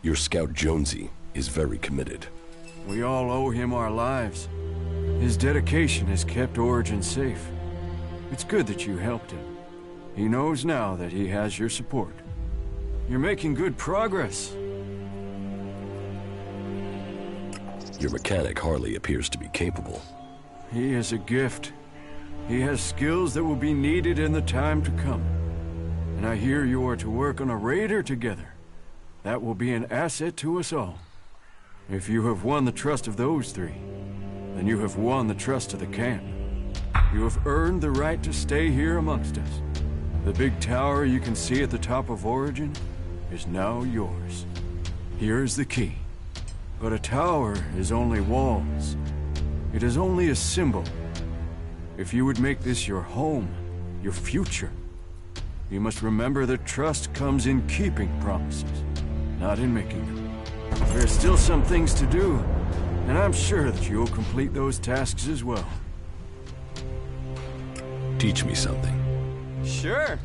Your scout Jonesy is very committed. We all owe him our lives. His dedication has kept Origin safe. It's good that you helped him. He knows now that he has your support. You're making good progress. Your mechanic hardly appears to be capable. He is a gift. He has skills that will be needed in the time to come. And I hear you are to work on a raider together. That will be an asset to us all. If you have won the trust of those three, then you have won the trust of the camp. You have earned the right to stay here amongst us. The big tower you can see at the top of Origin is now yours. Here is the key. But a tower is only walls. It is only a symbol. If you would make this your home, your future, you must remember that trust comes in keeping promises, not in making them. There are still some things to do, and I'm sure that you'll complete those tasks as well. Teach me something. Sure.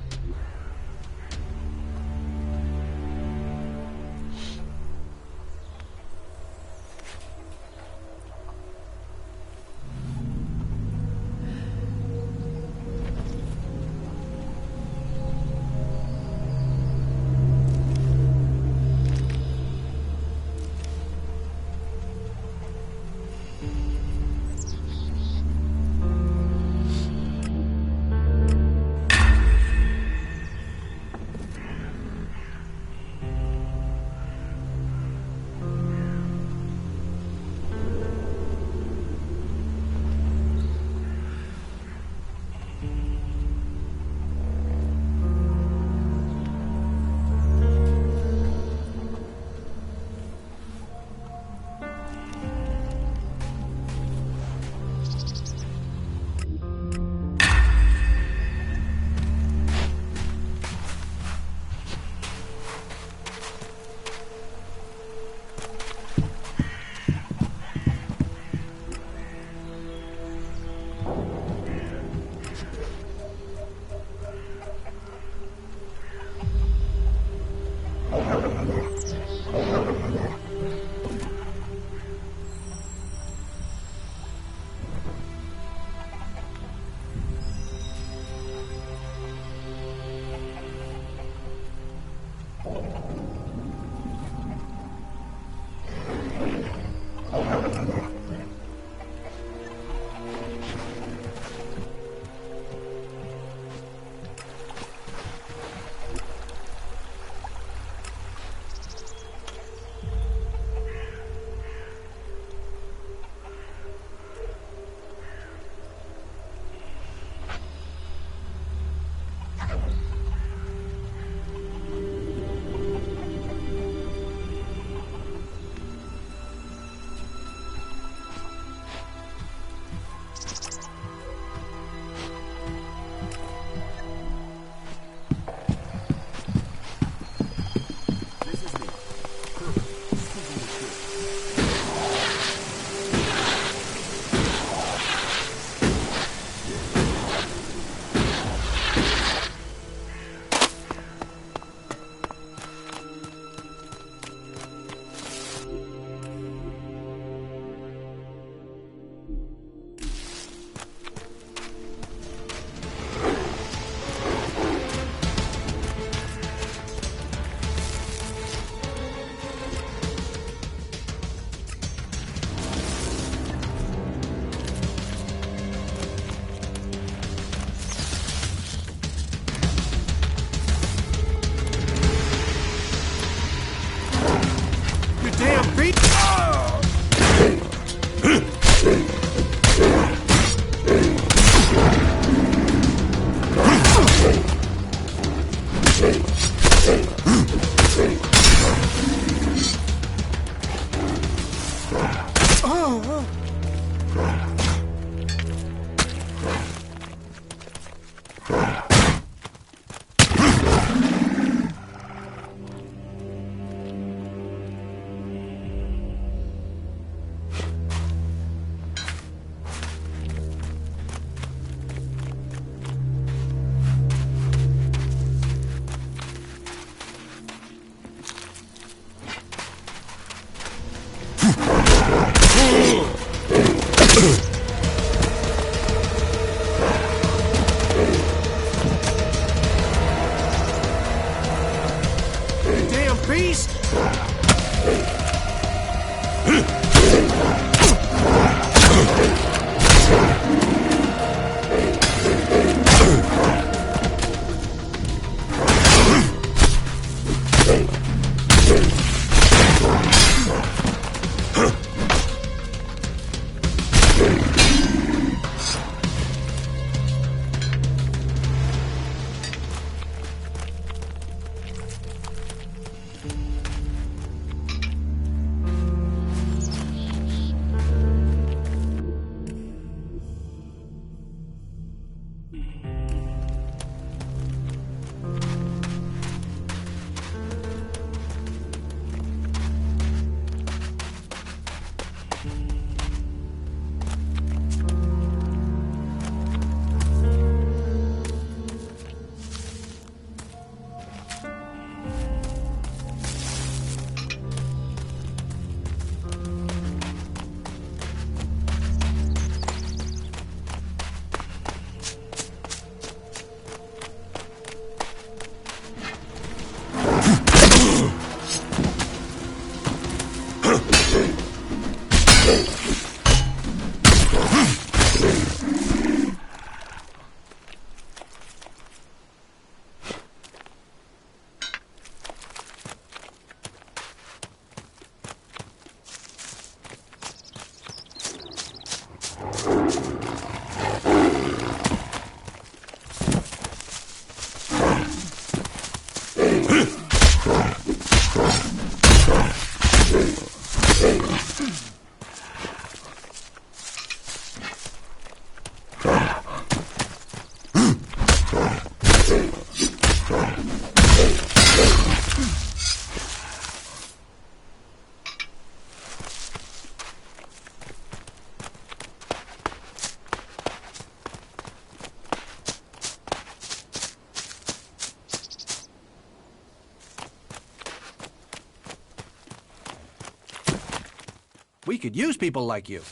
We could use people like you.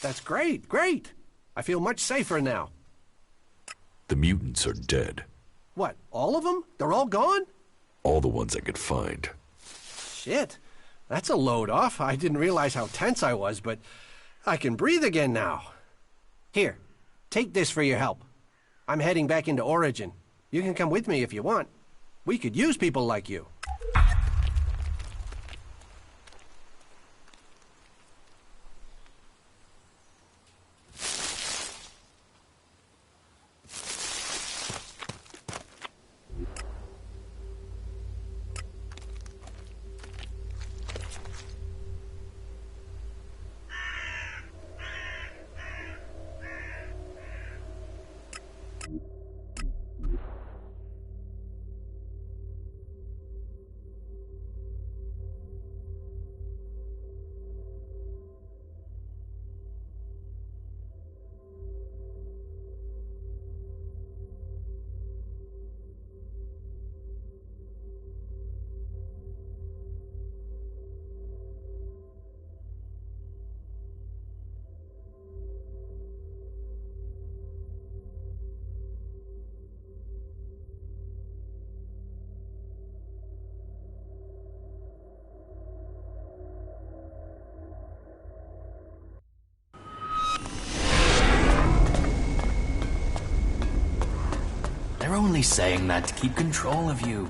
That's great, great. I feel much safer now. The mutants are dead. What, all of them? They're all gone? All the ones I could find. Shit. That's a load off. I didn't realize how tense I was, but I can breathe again now. Here, take this for your help. I'm heading back into Origin. You can come with me if you want. We could use people like you. They're only saying that to keep control of you.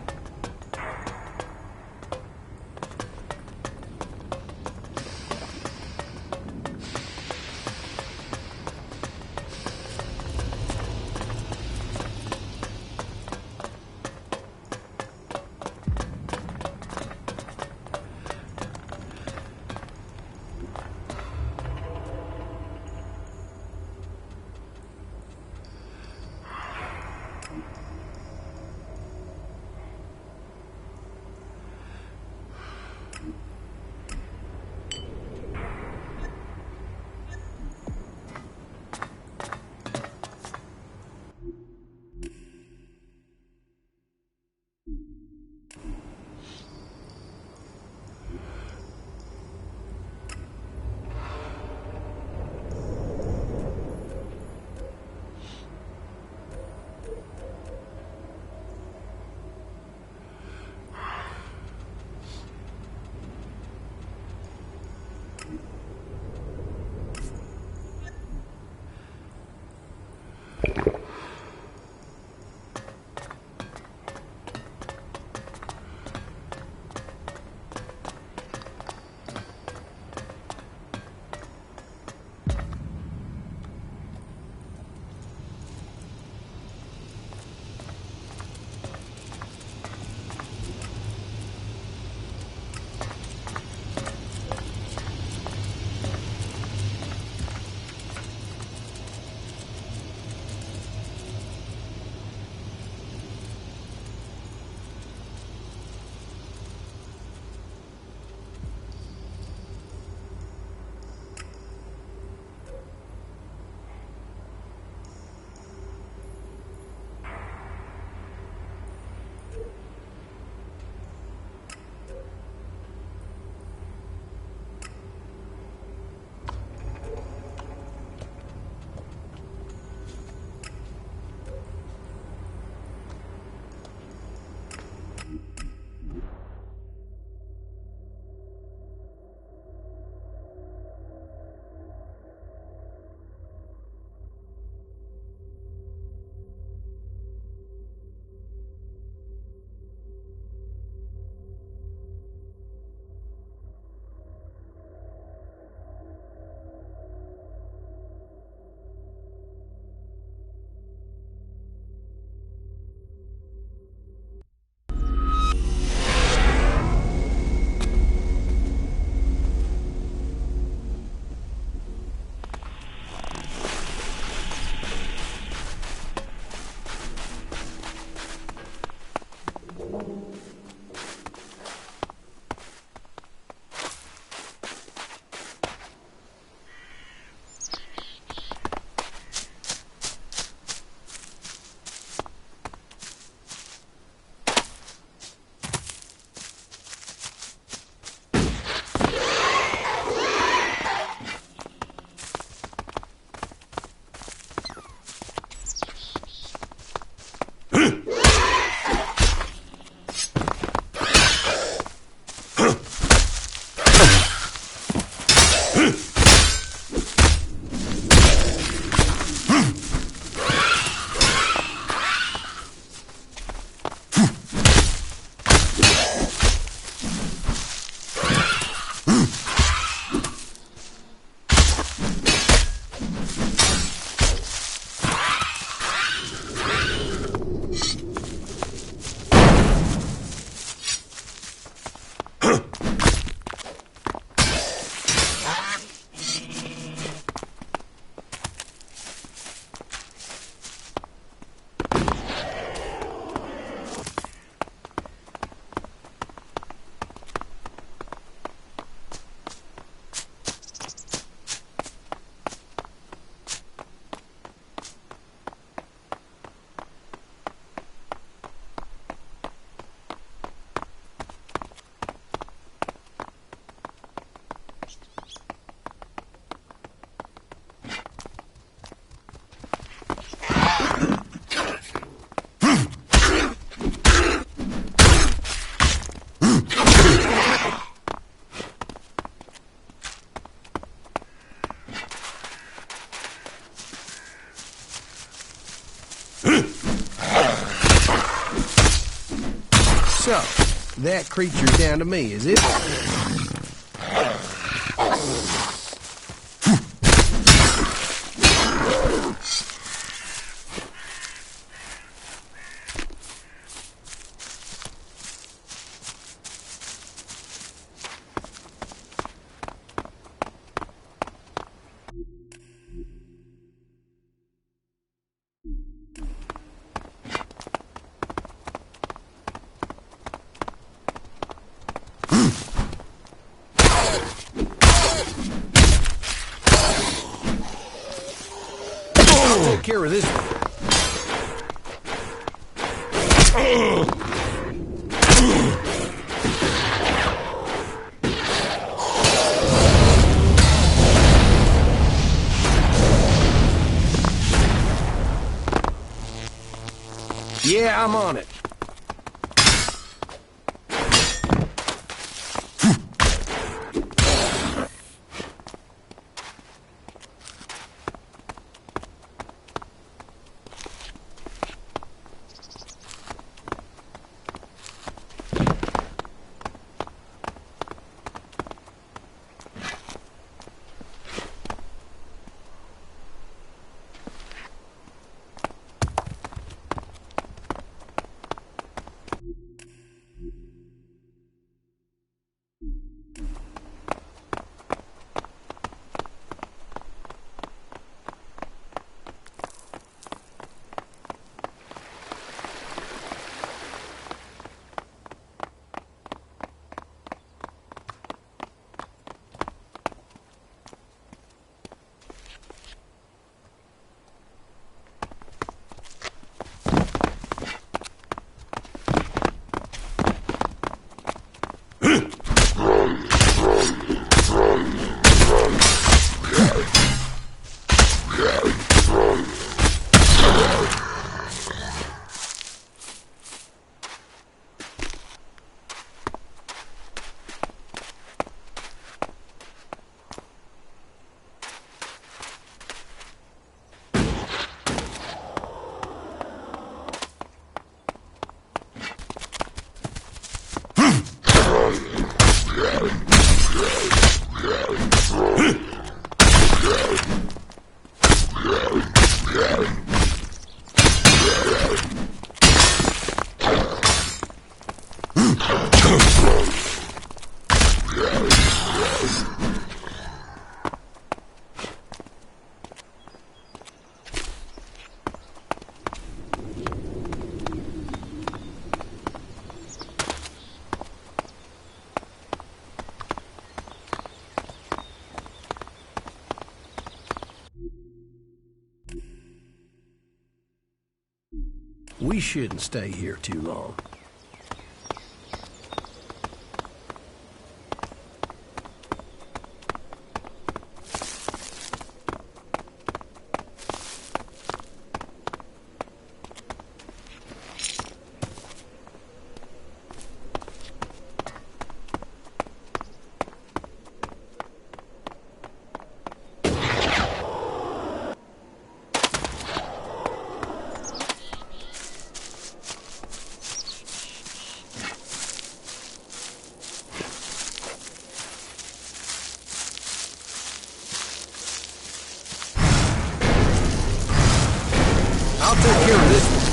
So, that creature's down to me, is it? Take care of this one. Yeah, I'm on it. We shouldn't stay here too long. I'll take care of this one.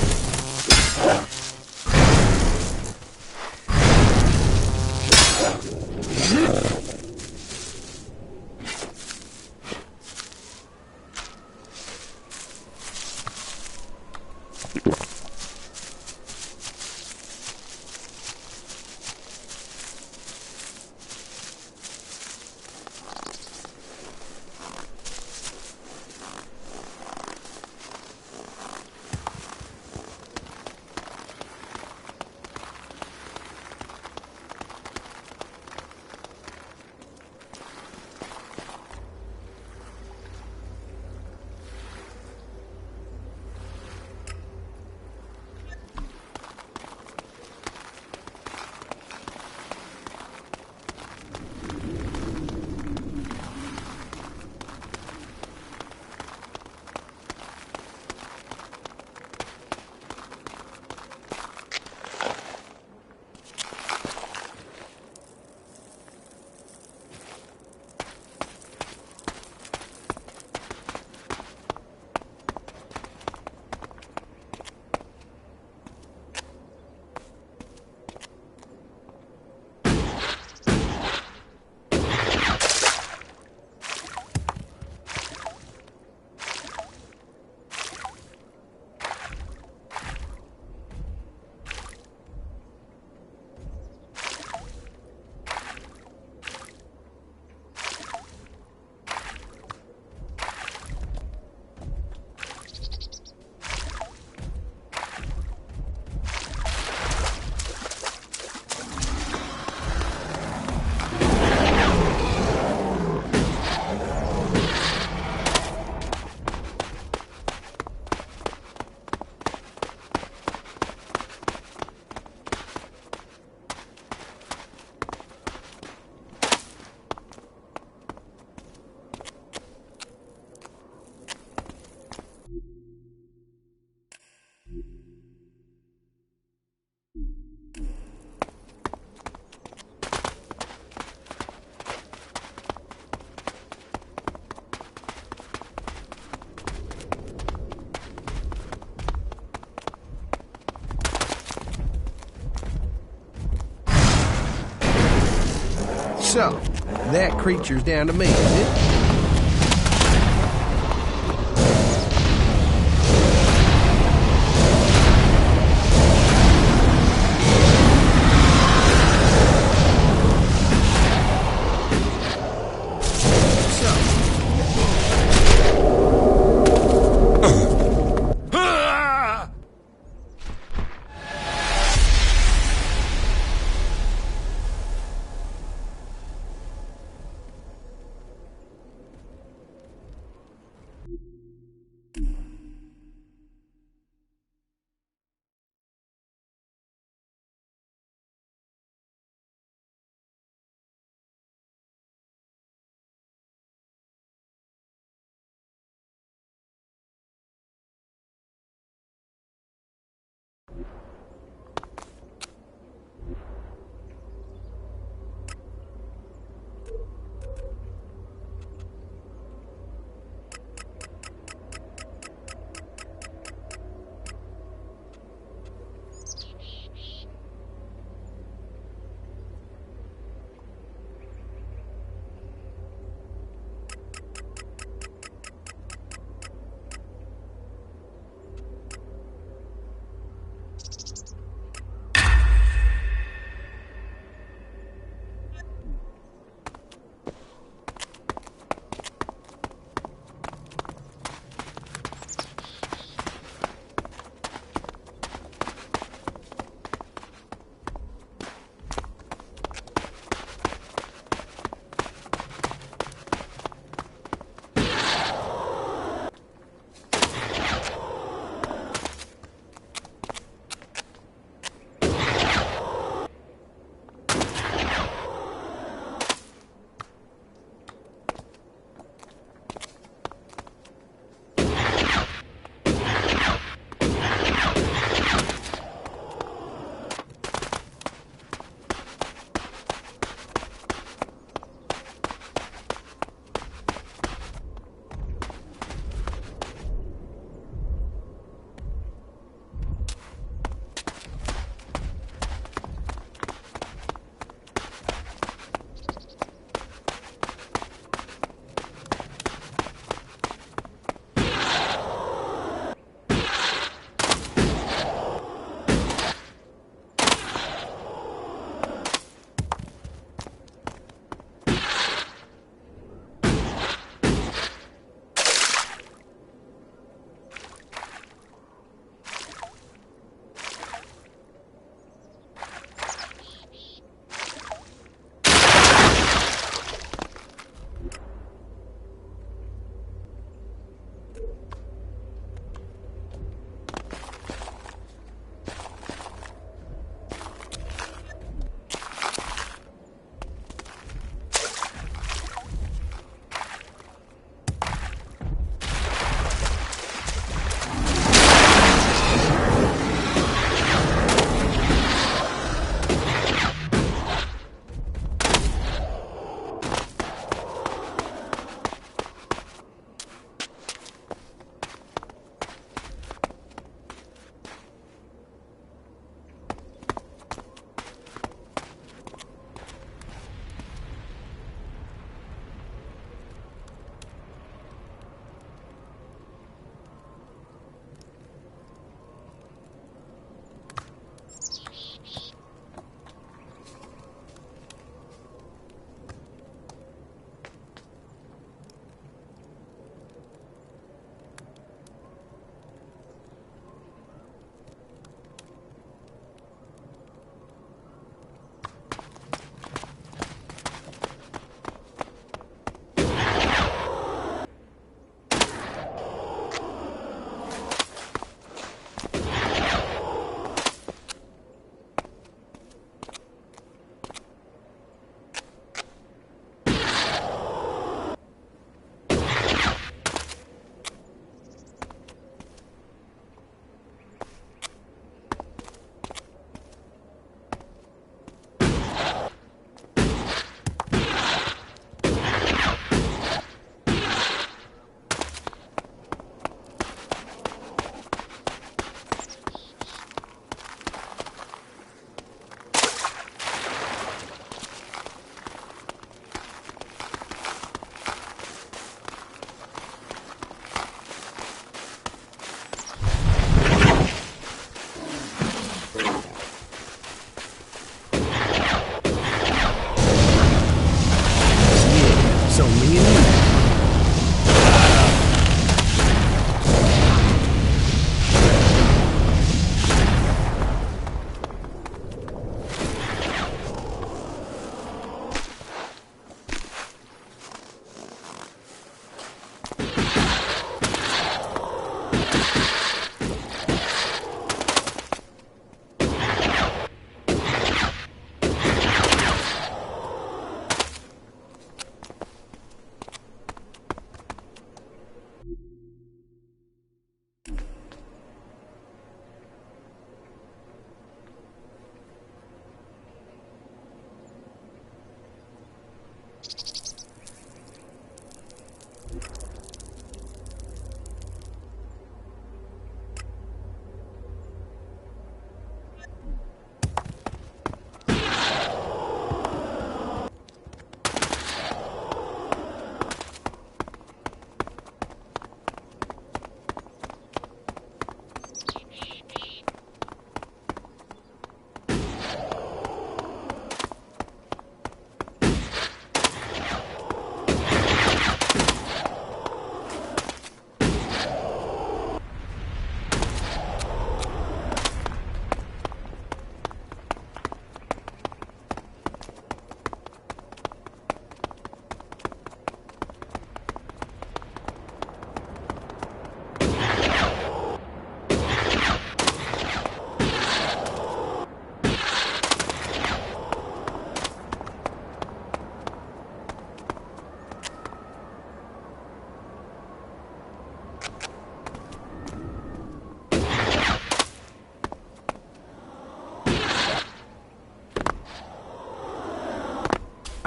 So, that creature's down to me, is it?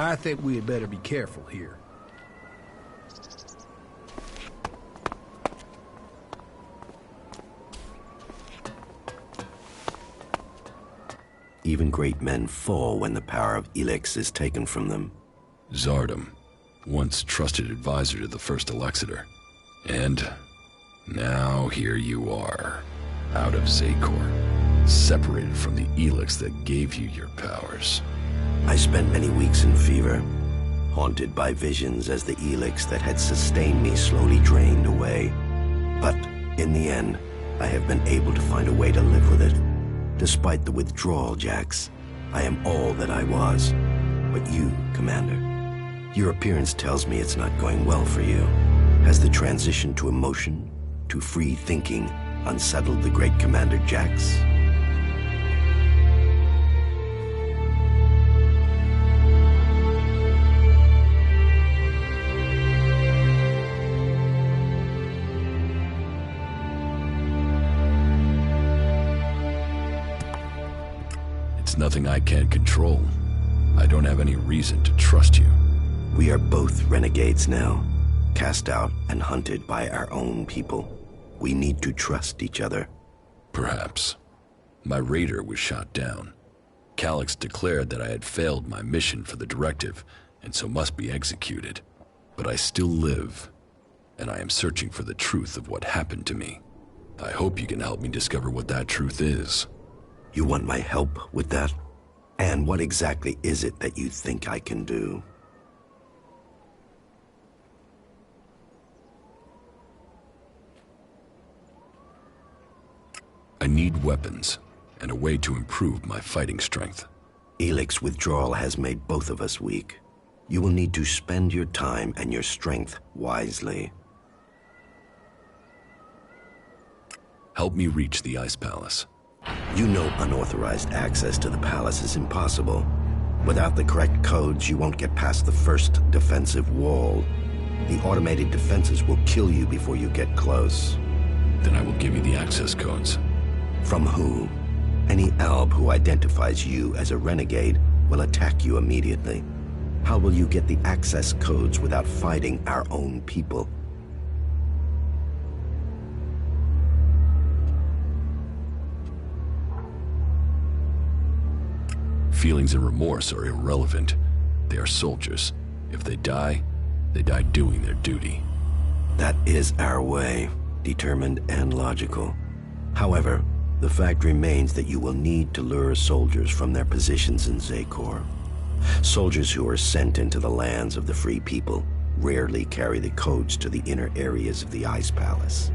I think we had better be careful here. Even great men fall when the power of Elex is taken from them. Zardom, once trusted advisor to the first Elexitor. And now here you are, out of Zakor, separated from the Elex that gave you your powers. I spent many weeks in fever, haunted by visions as the Elex that had sustained me slowly drained away. But in the end, I have been able to find a way to live with it. Despite the withdrawal, Jax, I am all that I was. But you, Commander, your appearance tells me it's not going well for you. Has the transition to emotion, to free thinking, unsettled the great Commander Jax? It's nothing I can't control. I don't have any reason to trust you. We are both renegades now, cast out and hunted by our own people. We need to trust each other. Perhaps. My raider was shot down. Calyx declared that I had failed my mission for the directive, and so must be executed. But I still live, and I am searching for the truth of what happened to me. I hope you can help me discover what that truth is. You want my help with that? And what exactly is it that you think I can do? I need weapons, and a way to improve my fighting strength. Elex withdrawal has made both of us weak. You will need to spend your time and your strength wisely. Help me reach the Ice Palace. You know unauthorized access to the palace is impossible. Without the correct codes, you won't get past the first defensive wall. The automated defenses will kill you before you get close. Then I will give you the access codes. From who? Any Alb who identifies you as a renegade will attack you immediately. How will you get the access codes without fighting our own people? Feelings and remorse are irrelevant. They are soldiers. If they die doing their duty. That is our way, determined and logical. However, the fact remains that you will need to lure soldiers from their positions in Zakor. Soldiers who are sent into the lands of the free people rarely carry the codes to the inner areas of the Ice Palace.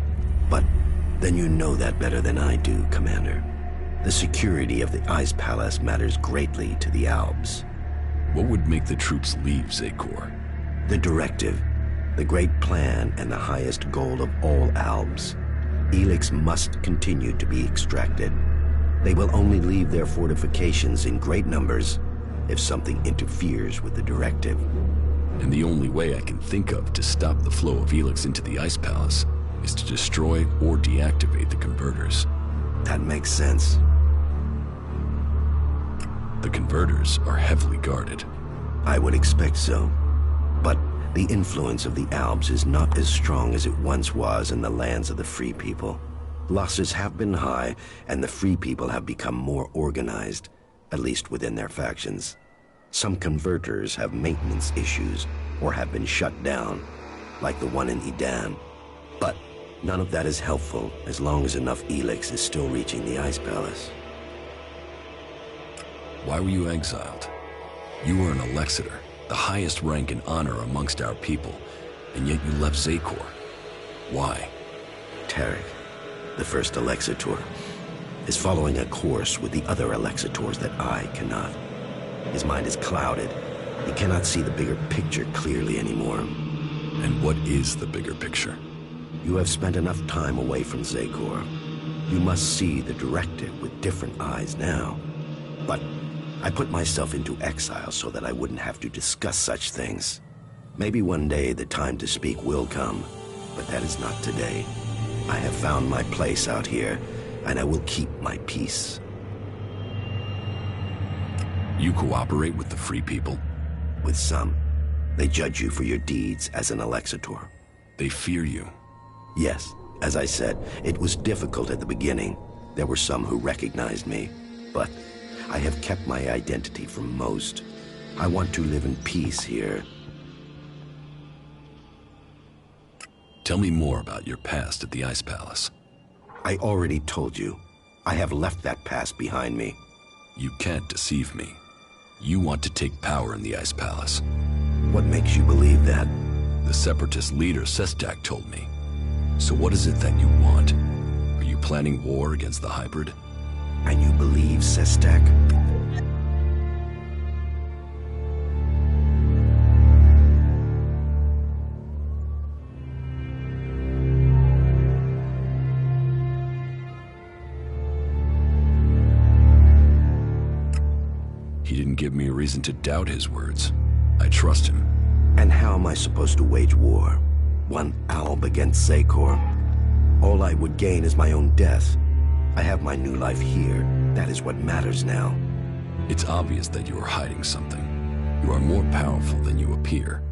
But then you know that better than I do, Commander. The security of the Ice Palace matters greatly to the Albs. What would make the troops leave Zakor? The directive, the great plan, and the highest goal of all Albs. Elex must continue to be extracted. They will only leave their fortifications in great numbers if something interferes with the directive. And the only way I can think of to stop the flow of Elex into the Ice Palace is to destroy or deactivate the converters. That makes sense. The converters are heavily guarded. I would expect so. But the influence of the Albs is not as strong as it once was in the lands of the Free People. Losses have been high, and the Free People have become more organized, at least within their factions. Some converters have maintenance issues, or have been shut down, like the one in Edan. But none of that is helpful as long as enough Elex is still reaching the Ice Palace. Why were you exiled? You were an Elexitor, the highest rank and honor amongst our people, and yet you left Zakor. Why? Tarek, the first Alexitor, is following a course with the other Alexitors that I cannot. His mind is clouded. He cannot see the bigger picture clearly anymore. And what is the bigger picture? You have spent enough time away from Zakor. You must see the directive with different eyes now. But I put myself into exile so that I wouldn't have to discuss such things. Maybe one day the time to speak will come, but that is not today. I have found my place out here, and I will keep my peace. You cooperate with the Free People? With some, they judge you for your deeds as an Alexitor. They fear you. Yes, as I said, it was difficult at the beginning. There were some who recognized me, but I have kept my identity from most. I want to live in peace here. Tell me more about your past at the Ice Palace. I already told you. I have left that past behind me. You can't deceive me. You want to take power in the Ice Palace. What makes you believe that? The Separatist leader, Sestak, told me. So what is it that you want? Are you planning war against the hybrid? And you believe Sestak? He didn't give me a reason to doubt his words. I trust him. And how am I supposed to wage war? One alb against Zekor? All I would gain is my own death. I have my new life here. That is what matters now. It's obvious that you are hiding something. You are more powerful than you appear.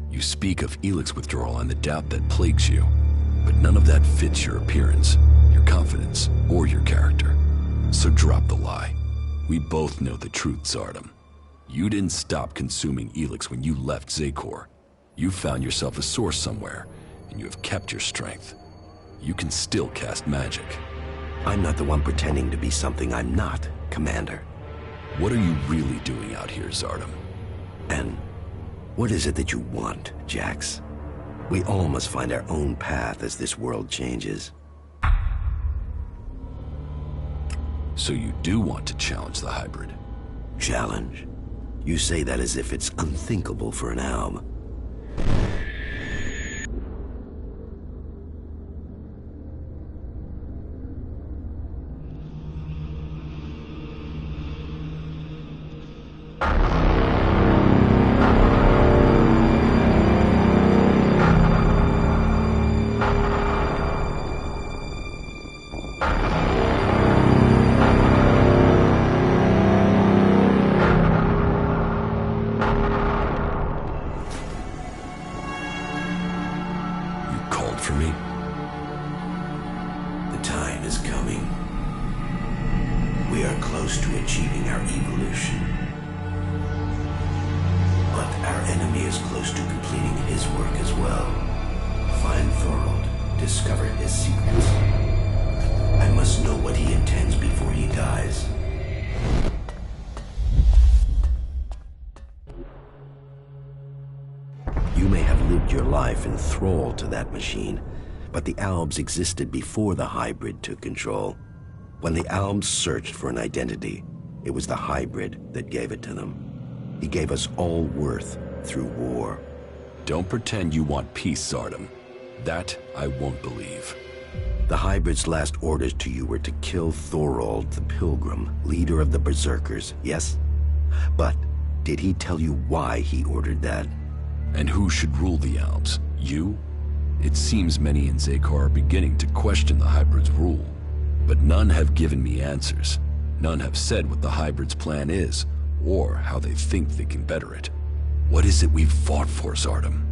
You speak of Elex withdrawal and the doubt that plagues you. But none of that fits your appearance, your confidence, or your character. So drop the lie. We both know the truth, Zardom. You didn't stop consuming Elex when you left Zekor. You found yourself a source somewhere, and you have kept your strength. You can still cast magic. I'm not the one pretending to be something I'm not, Commander. What are you really doing out here, Zardom? And what is it that you want, Jax? We all must find our own path as this world changes. So you do want to challenge the hybrid? Challenge? You say that as if it's unthinkable for an alb. For me? The time is coming. We are close to achieving our evolution. But our enemy is close to completing his work as well. Find Thorold, discover his secrets. I must know what he intends before he dies. You may have lived your life in thrall to that machine, but the Albs existed before the hybrid took control. When the Albs searched for an identity, it was the hybrid that gave it to them. He gave us all worth through war. Don't pretend you want peace, Zardom. That I won't believe. The hybrid's last orders to you were to kill Thorold the Pilgrim, leader of the Berserkers, yes? But did he tell you why he ordered that? And who should rule the Alps? You? It seems many in Zekor are beginning to question the hybrid's rule. But none have given me answers. None have said what the hybrid's plan is, or how they think they can better it. What is it we've fought for, Zardom?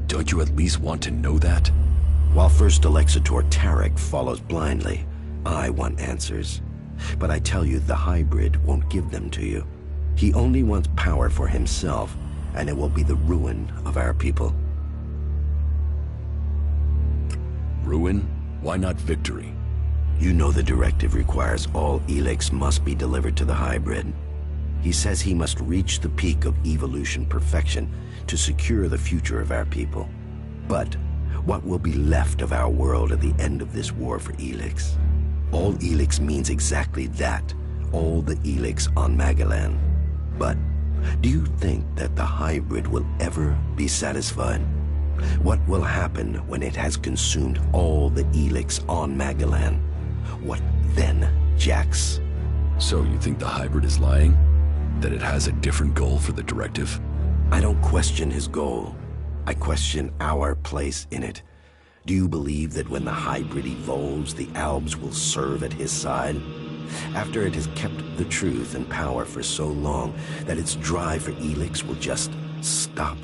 Don't you at least want to know that? While First Alexitor Tarek follows blindly, I want answers. But I tell you, the hybrid won't give them to you. He only wants power for himself, and it will be the ruin of our people. Ruin? Why not victory? You know the directive requires all Elex must be delivered to the hybrid. He says he must reach the peak of evolution perfection to secure the future of our people. But what will be left of our world at the end of this war for Elex? All Elex means exactly that, all the Elex on Magellan. But do you think that the hybrid will ever be satisfied? What will happen when it has consumed all the Elex on Magellan? What then, Jax? So you think the hybrid is lying? That it has a different goal for the directive? I don't question his goal. I question our place in it. Do you believe that when the hybrid evolves, the Albs will serve at his side? After it has kept the truth and power for so long that its drive for Elex will just Stop.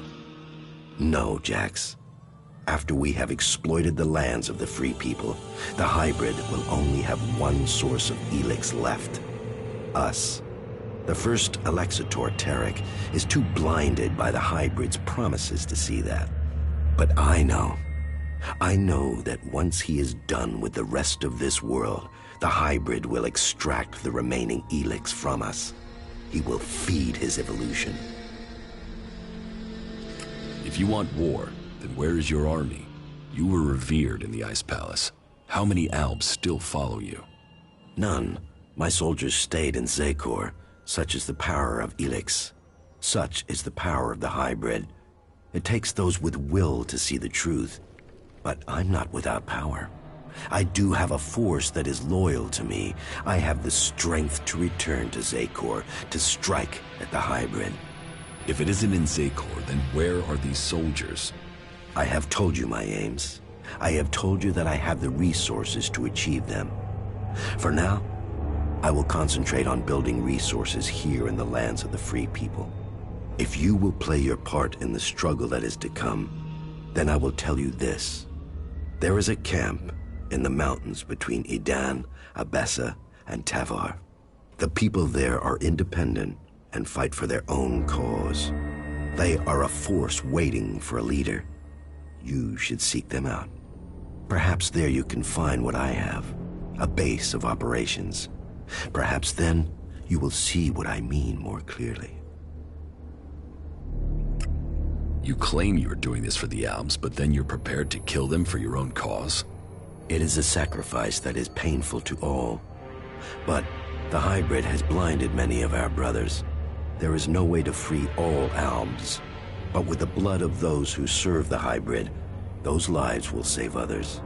No, Jax. After we have exploited the lands of the free people, the hybrid will only have one source of Elex left. Us. The first Alexitor, Tarek, is too blinded by the hybrid's promises to see that. But I know that once he is done with the rest of this world, the hybrid will extract the remaining Elex from us. He will feed his evolution. If you want war, then where is your army? You were revered in the Ice Palace. How many Albs still follow you? None. My soldiers stayed in Zekor. Such is the power of Elex. Such is the power of the hybrid. It takes those with will to see the truth. But I'm not without power. I do have a force that is loyal to me. I have the strength to return to Zekor, to strike at the hybrid. If it isn't in Zekor, then where are these soldiers? I have told you my aims. I have told you that I have the resources to achieve them. For now, I will concentrate on building resources here in the lands of the free people. If you will play your part in the struggle that is to come, then I will tell you this. There is a camp in the mountains between Idan, Abessa, and Tavar. The people there are independent and fight for their own cause. They are a force waiting for a leader. You should seek them out. Perhaps there you can find what I have, a base of operations. Perhaps then you will see what I mean more clearly. You claim you are doing this for the Albs, but then you're prepared to kill them for your own cause? It is a sacrifice that is painful to all. But the hybrid has blinded many of our brothers. There is no way to free all Albs. But with the blood of those who serve the hybrid, those lives will save others.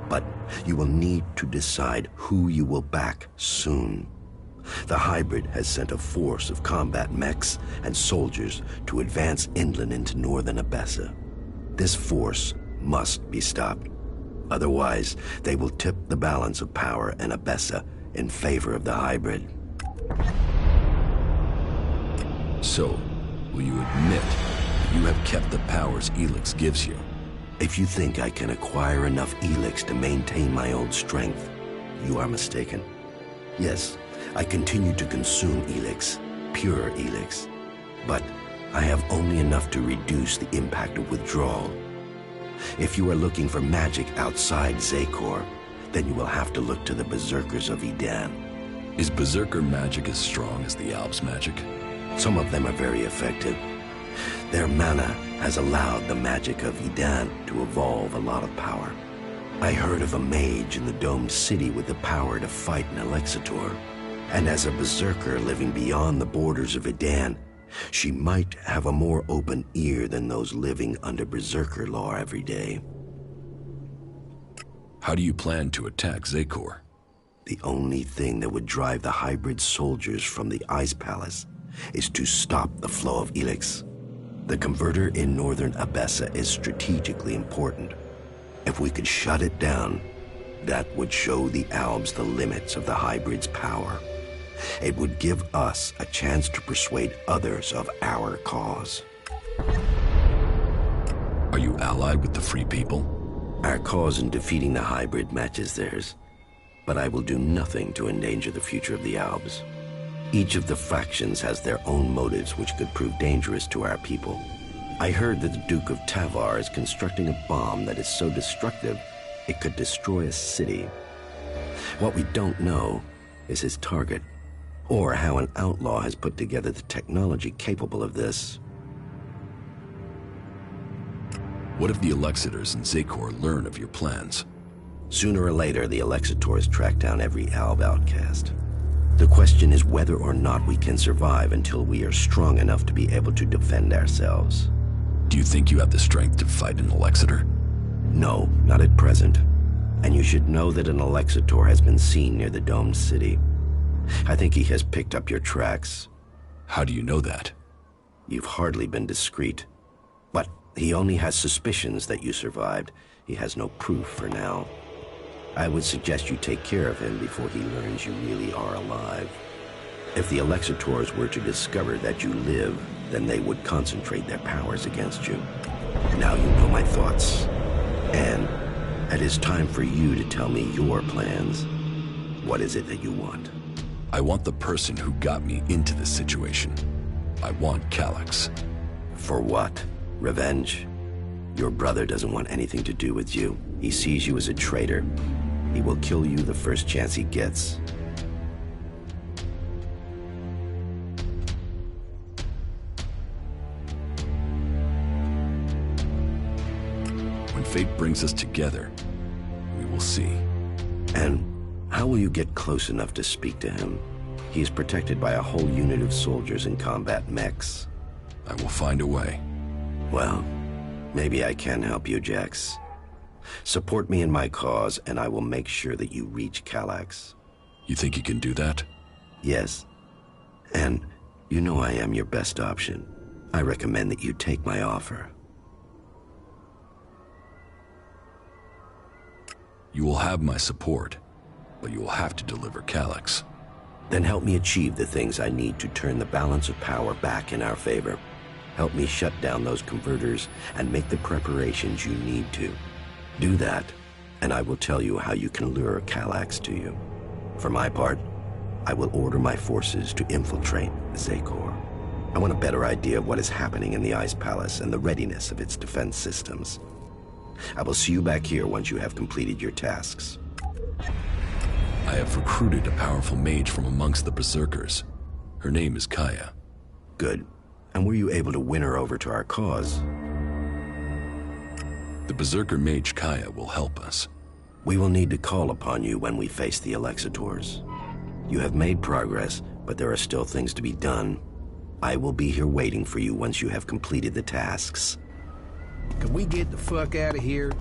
But you will need to decide who you will back soon. The hybrid has sent a force of combat mechs and soldiers to advance inland into northern Abessa. This force must be stopped. Otherwise, they will tip the balance of power in Abessa in favor of the hybrid. So, will you admit that you have kept the powers Elex gives you? If you think I can acquire enough Elex to maintain my old strength, you are mistaken. Yes, I continue to consume Elex, pure Elex, but I have only enough to reduce the impact of withdrawal. If you are looking for magic outside Zekor, then you will have to look to the Berserkers of Idan. Is Berserker magic as strong as the Albs magic? Some of them are very effective. Their mana has allowed the magic of Idan to evolve a lot of power. I heard of a mage in the domed city with the power to fight an Alexitor. And as a berserker living beyond the borders of Idan, she might have a more open ear than those living under berserker law every day. How do you plan to attack Zekor? The only thing that would drive the hybrid soldiers from the Ice Palace is to stop the flow of Elex. The converter in northern Abessa is strategically important. If we could shut it down, that would show the Albs the limits of the hybrid's power. It would give us a chance to persuade others of our cause. Are you allied with the Free People? Our cause in defeating the hybrid matches theirs, but I will do nothing to endanger the future of the Albs. Each of the factions has their own motives which could prove dangerous to our people. I heard that the Duke of Tavar is constructing a bomb that is so destructive it could destroy a city. What we don't know is his target, or how an outlaw has put together the technology capable of this. What if the Alexitors in Zekor learn of your plans? Sooner or later, the Alexitors track down every Alb outcast. The question is whether or not we can survive until we are strong enough to be able to defend ourselves. Do you think you have the strength to fight an Alexitor? No, not at present. And you should know that an Alexitor has been seen near the domed city. I think he has picked up your tracks. How do you know that? You've hardly been discreet. But he only has suspicions that you survived. He has no proof for now. I would suggest you take care of him before he learns you really are alive. If the Alexitors were to discover that you live, then they would concentrate their powers against you. Now you know my thoughts. And it is time for you to tell me your plans. What is it that you want? I want the person who got me into this situation. I want Calyx. For what? Revenge? Your brother doesn't want anything to do with you. He sees you as a traitor. He will kill you the first chance he gets. When fate brings us together, we will see. And how will you get close enough to speak to him? He is protected by a whole unit of soldiers in combat mechs. I will find a way. Well, maybe I can help you, Jax. Support me in my cause, and I will make sure that you reach Calyx. You think you can do that? Yes. And you know I am your best option. I recommend that you take my offer. You will have my support, but you will have to deliver Calyx. Then help me achieve the things I need to turn the balance of power back in our favor. Help me shut down those converters and make the preparations you need to. Do that, and I will tell you how you can lure Calyx to you. For my part, I will order my forces to infiltrate Zakor. I want a better idea of what is happening in the Ice Palace and the readiness of its defense systems. I will see you back here once you have completed your tasks. I have recruited a powerful mage from amongst the Berserkers. Her name is Kaya. Good. And were you able to win her over to our cause? The Berserker mage Kaya will help us. We will need to call upon you when we face the Alexitors. You have made progress, but there are still things to be done. I will be here waiting for you once you have completed the tasks. Can we get the fuck out of here?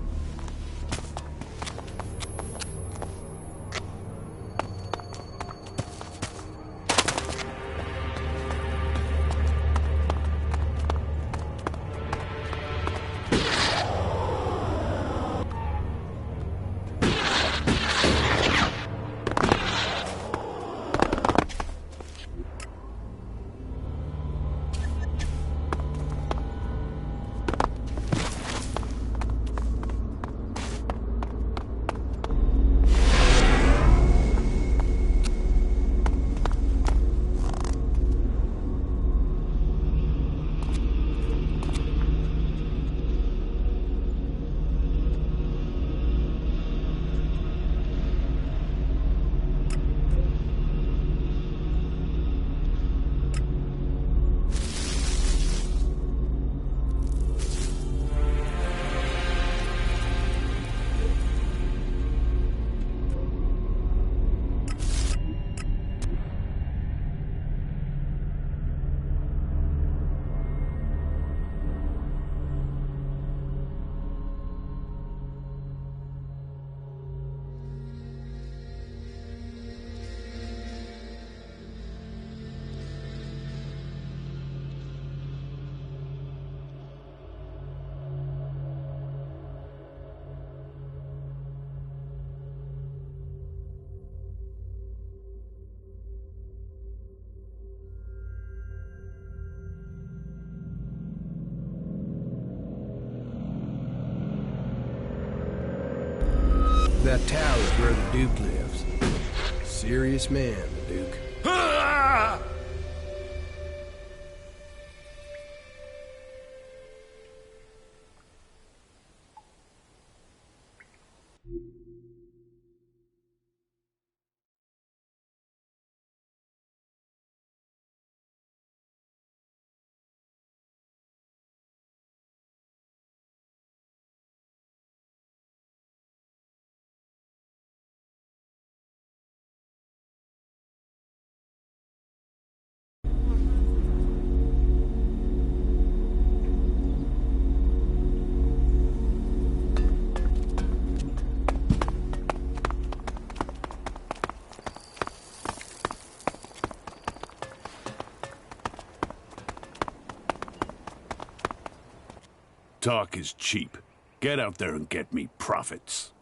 That tower is where the Duke lives. Serious man, the Duke. Talk is cheap. Get out there and get me profits.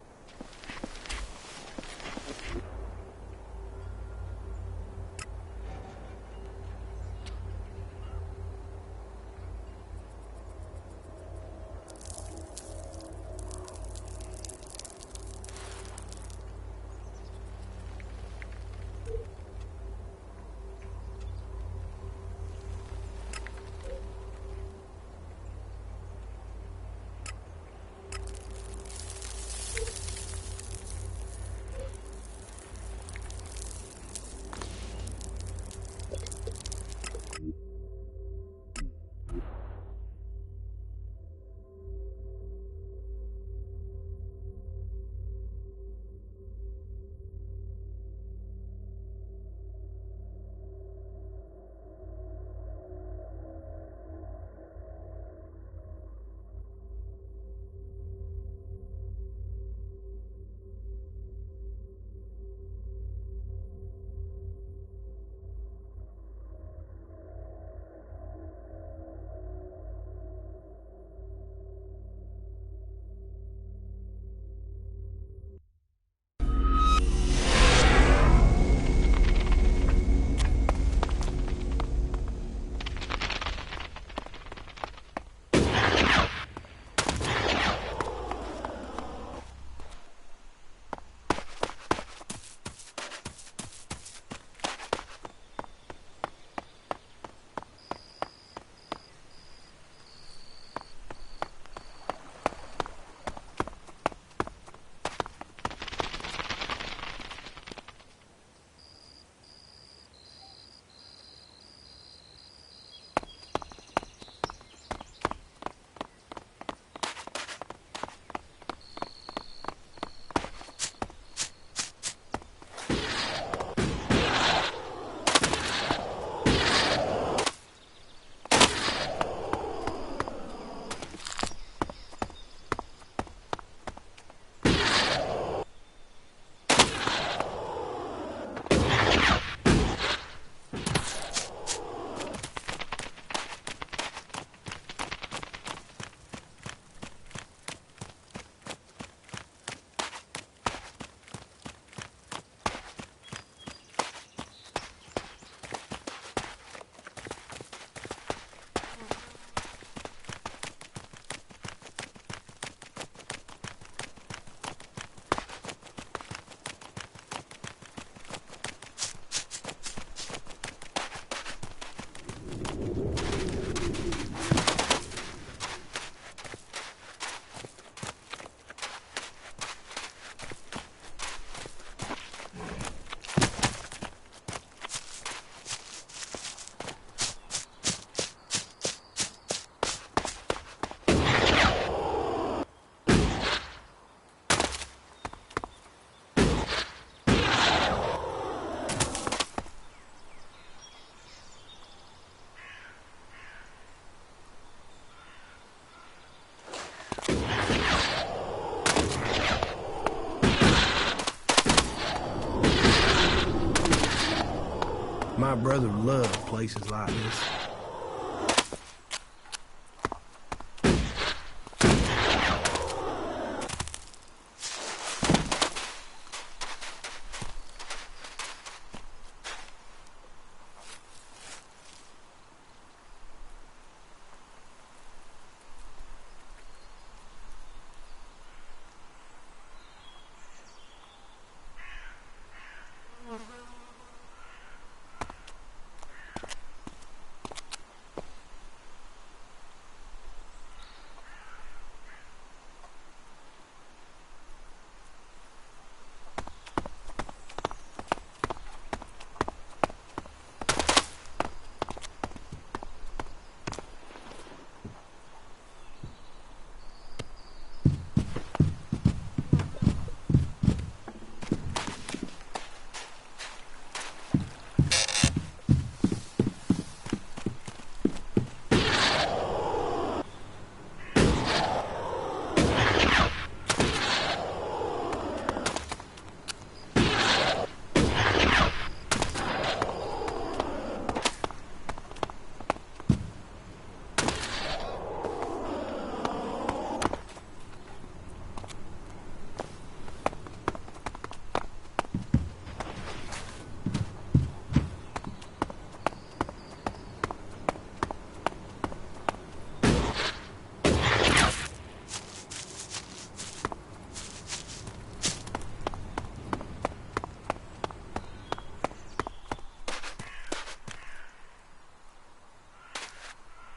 My brother loved places like this.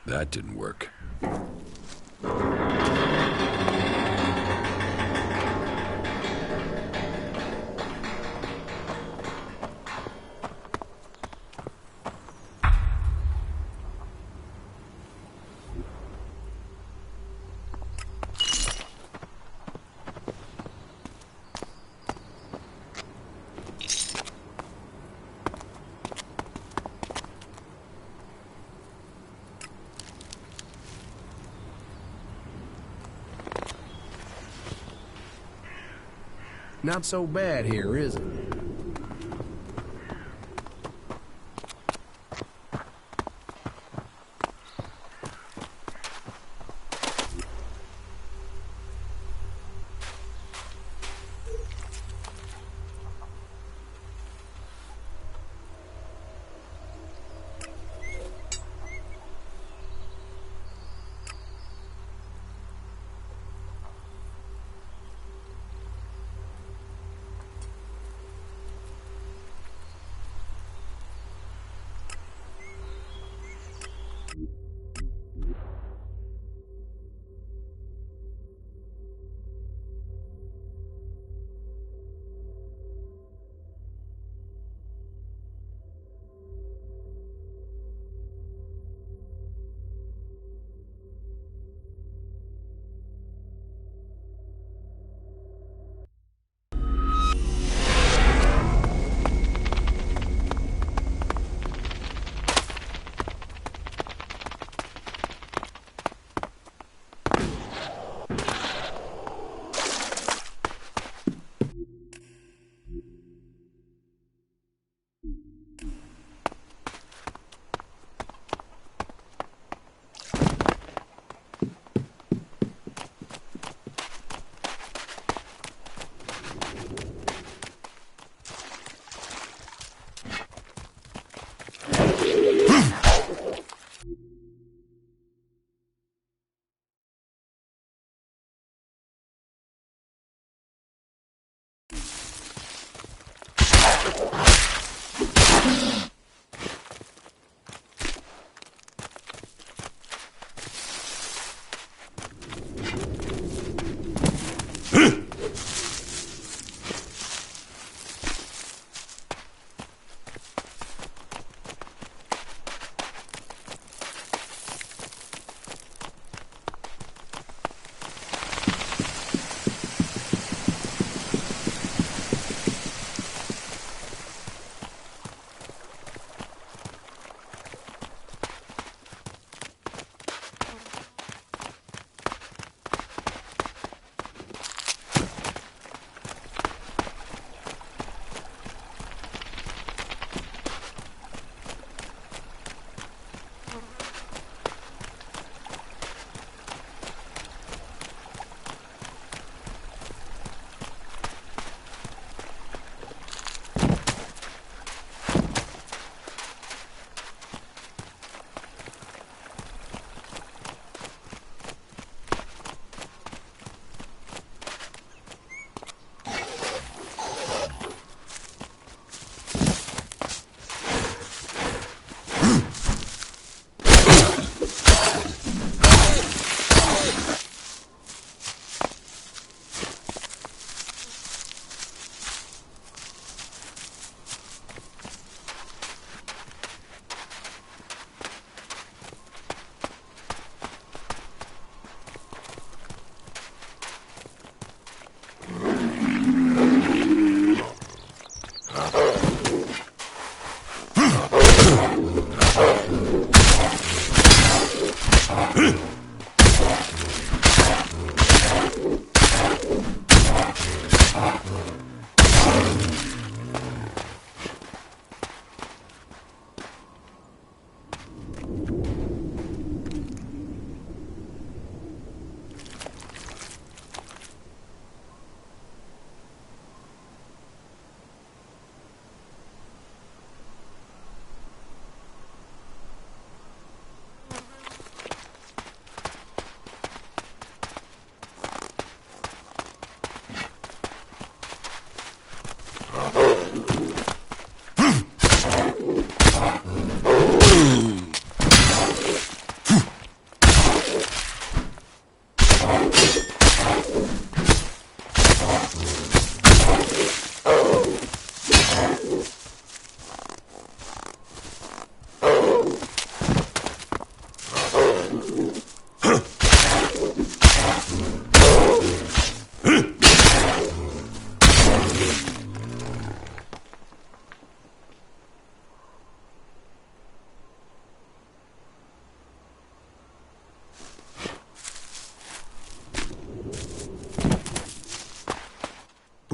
That didn't work. Not so bad here, is it?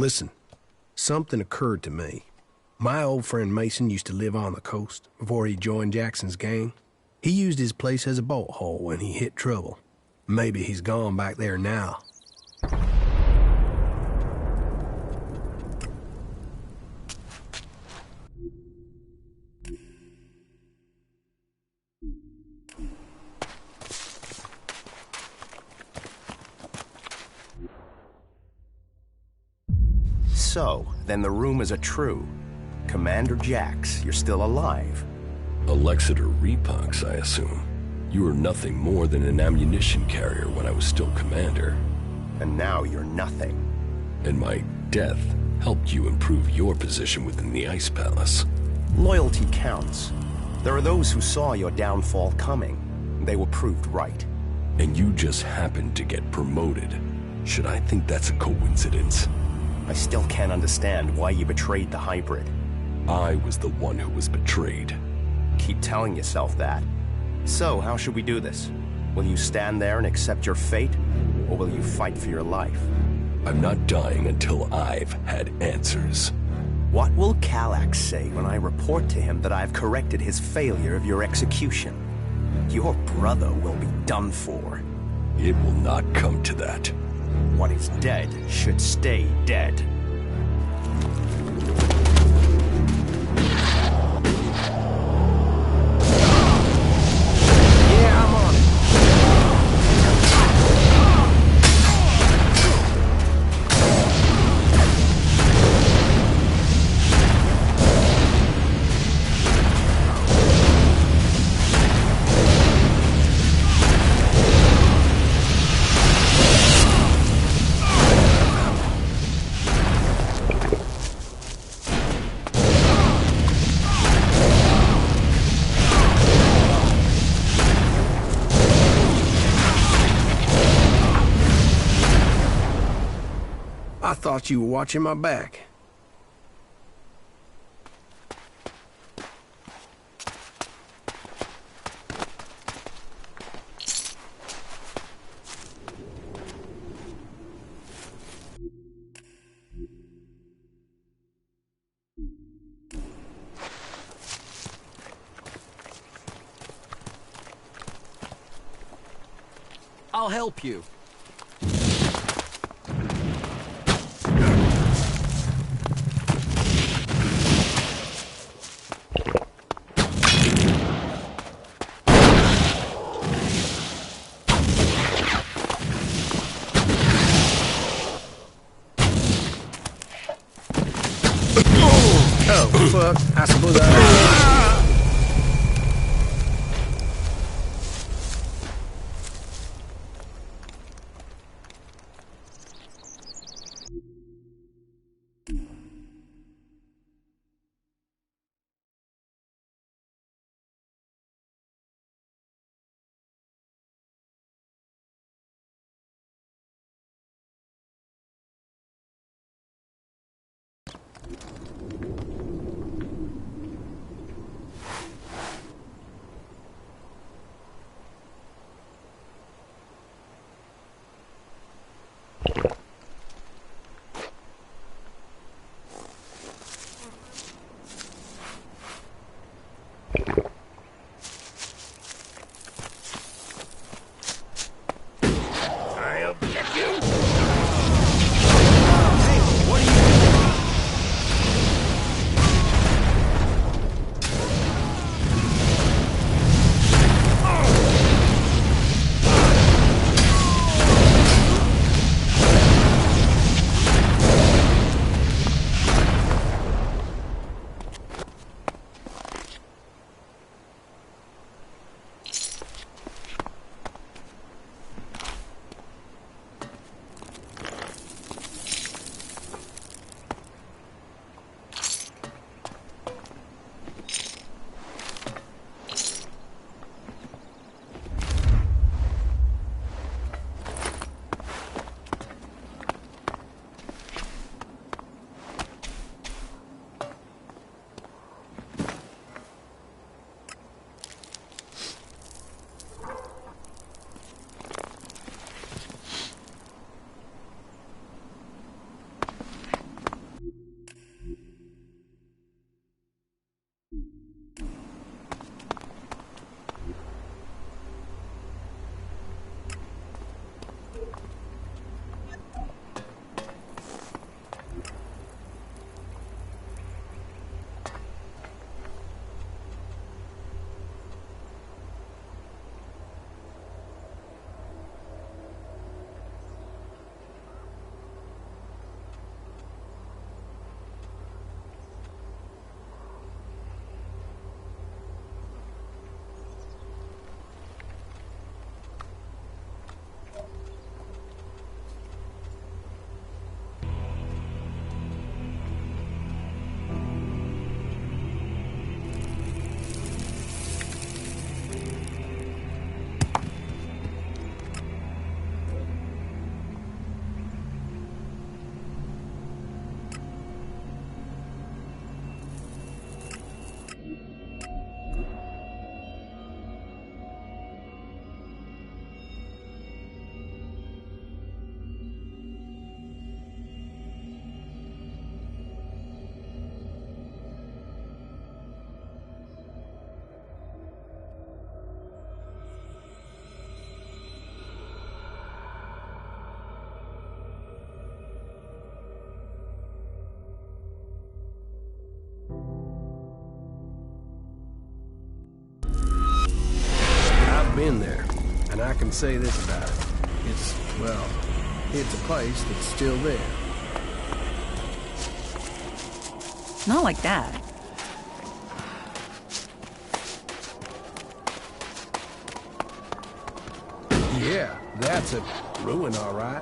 Listen, something occurred to me. My old friend Mason used to live on the coast before he joined Jackson's gang. He used his place as a bolt hole when he hit trouble. Maybe he's gone back there now. So, then the rumors are true. Commander Jax, you're still alive. Alexeter Repox, I assume. You were nothing more than an ammunition carrier when I was still commander. And now you're nothing. And my death helped you improve your position within the Ice Palace. Loyalty counts. There are those who saw your downfall coming. They were proved right. And you just happened to get promoted. Should I think that's a coincidence? I still can't understand why you betrayed the hybrid. I was the one who was betrayed. Keep telling yourself that. So, how should we do this? Will you stand there and accept your fate? Or will you fight for your life? I'm not dying until I've had answers. What will Kallax say when I report to him that I've corrected his failure of your execution? Your brother will be done for. It will not come to that. What is dead should stay dead. Yeah, I'm on it. I thought you were watching my back. I'll help you. Oh, fuck. I suppose I... I've been there, and I can say this about it. It's a place that's still there. Not like that. Yeah, that's a ruin, all right.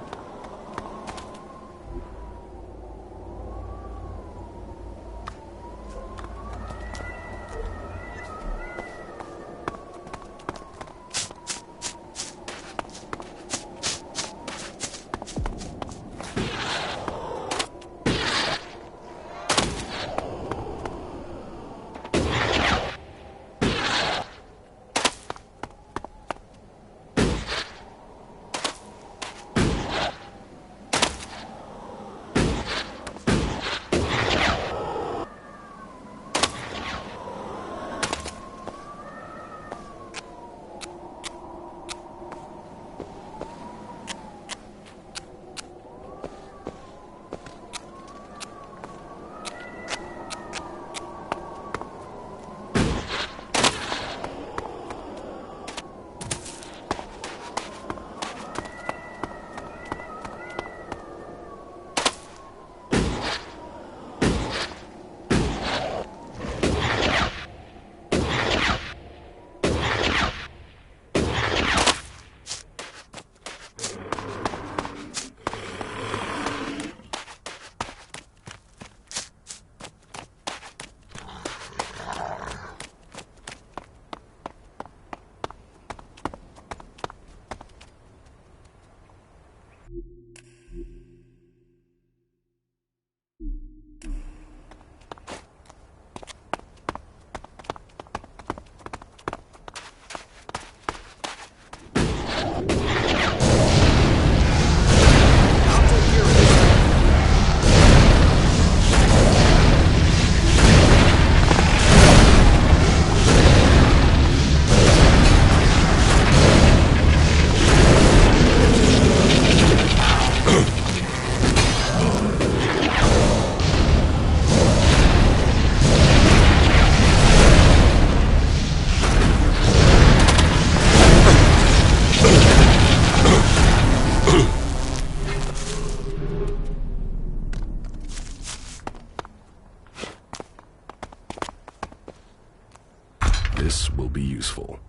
This will be useful.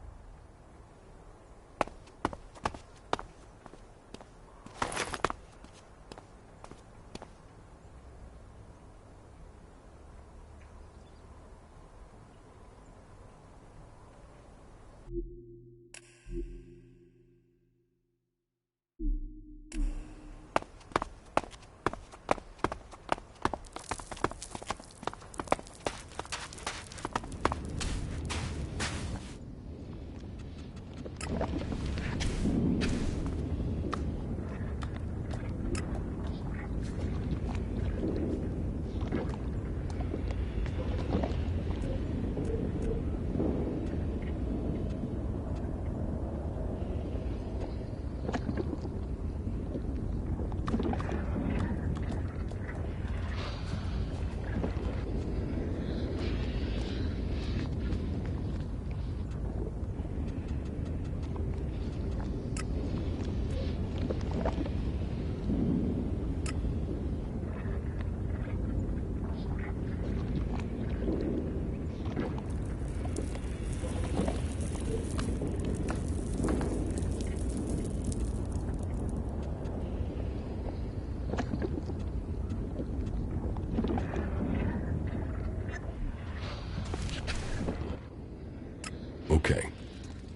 Okay,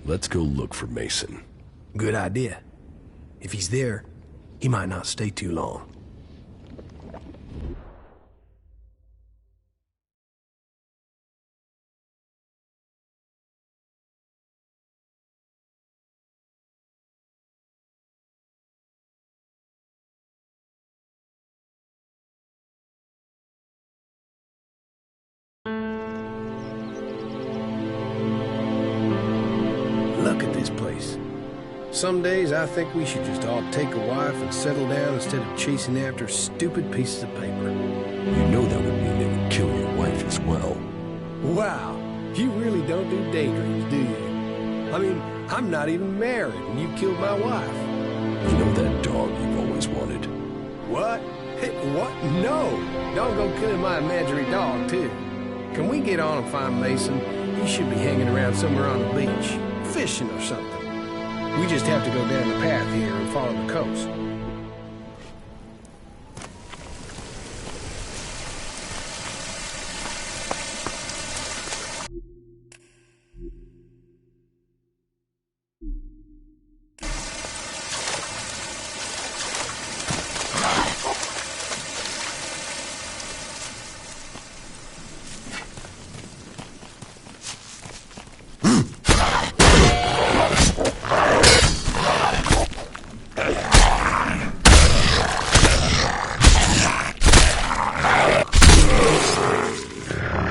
let's go look for Mason. Good idea. If he's there, he might not stay too long. Look at this place. Some days I think we should just all take a wife and settle down instead of chasing after stupid pieces of paper. You know that would mean they would kill your wife as well. Wow, you really don't do daydreams, do you? I mean, I'm not even married, and you killed my wife. You know that dog you've always wanted? What? Hey, what? No! Don't go killing my imaginary dog, too. Can we get on and find Mason? He should be hanging around somewhere on the beach, fishing or something. We just have to go down the path here and follow the coast.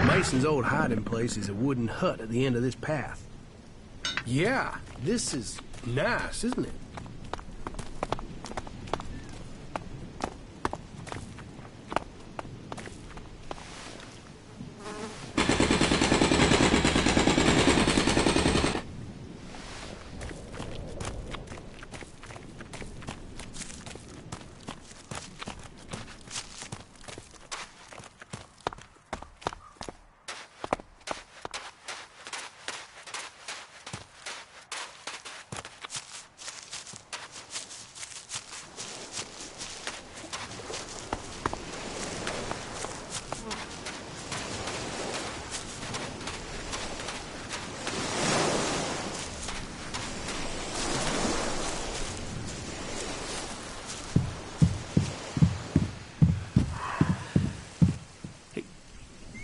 Mason's old hiding place is a wooden hut at the end of this path. Yeah, this is nice, isn't it?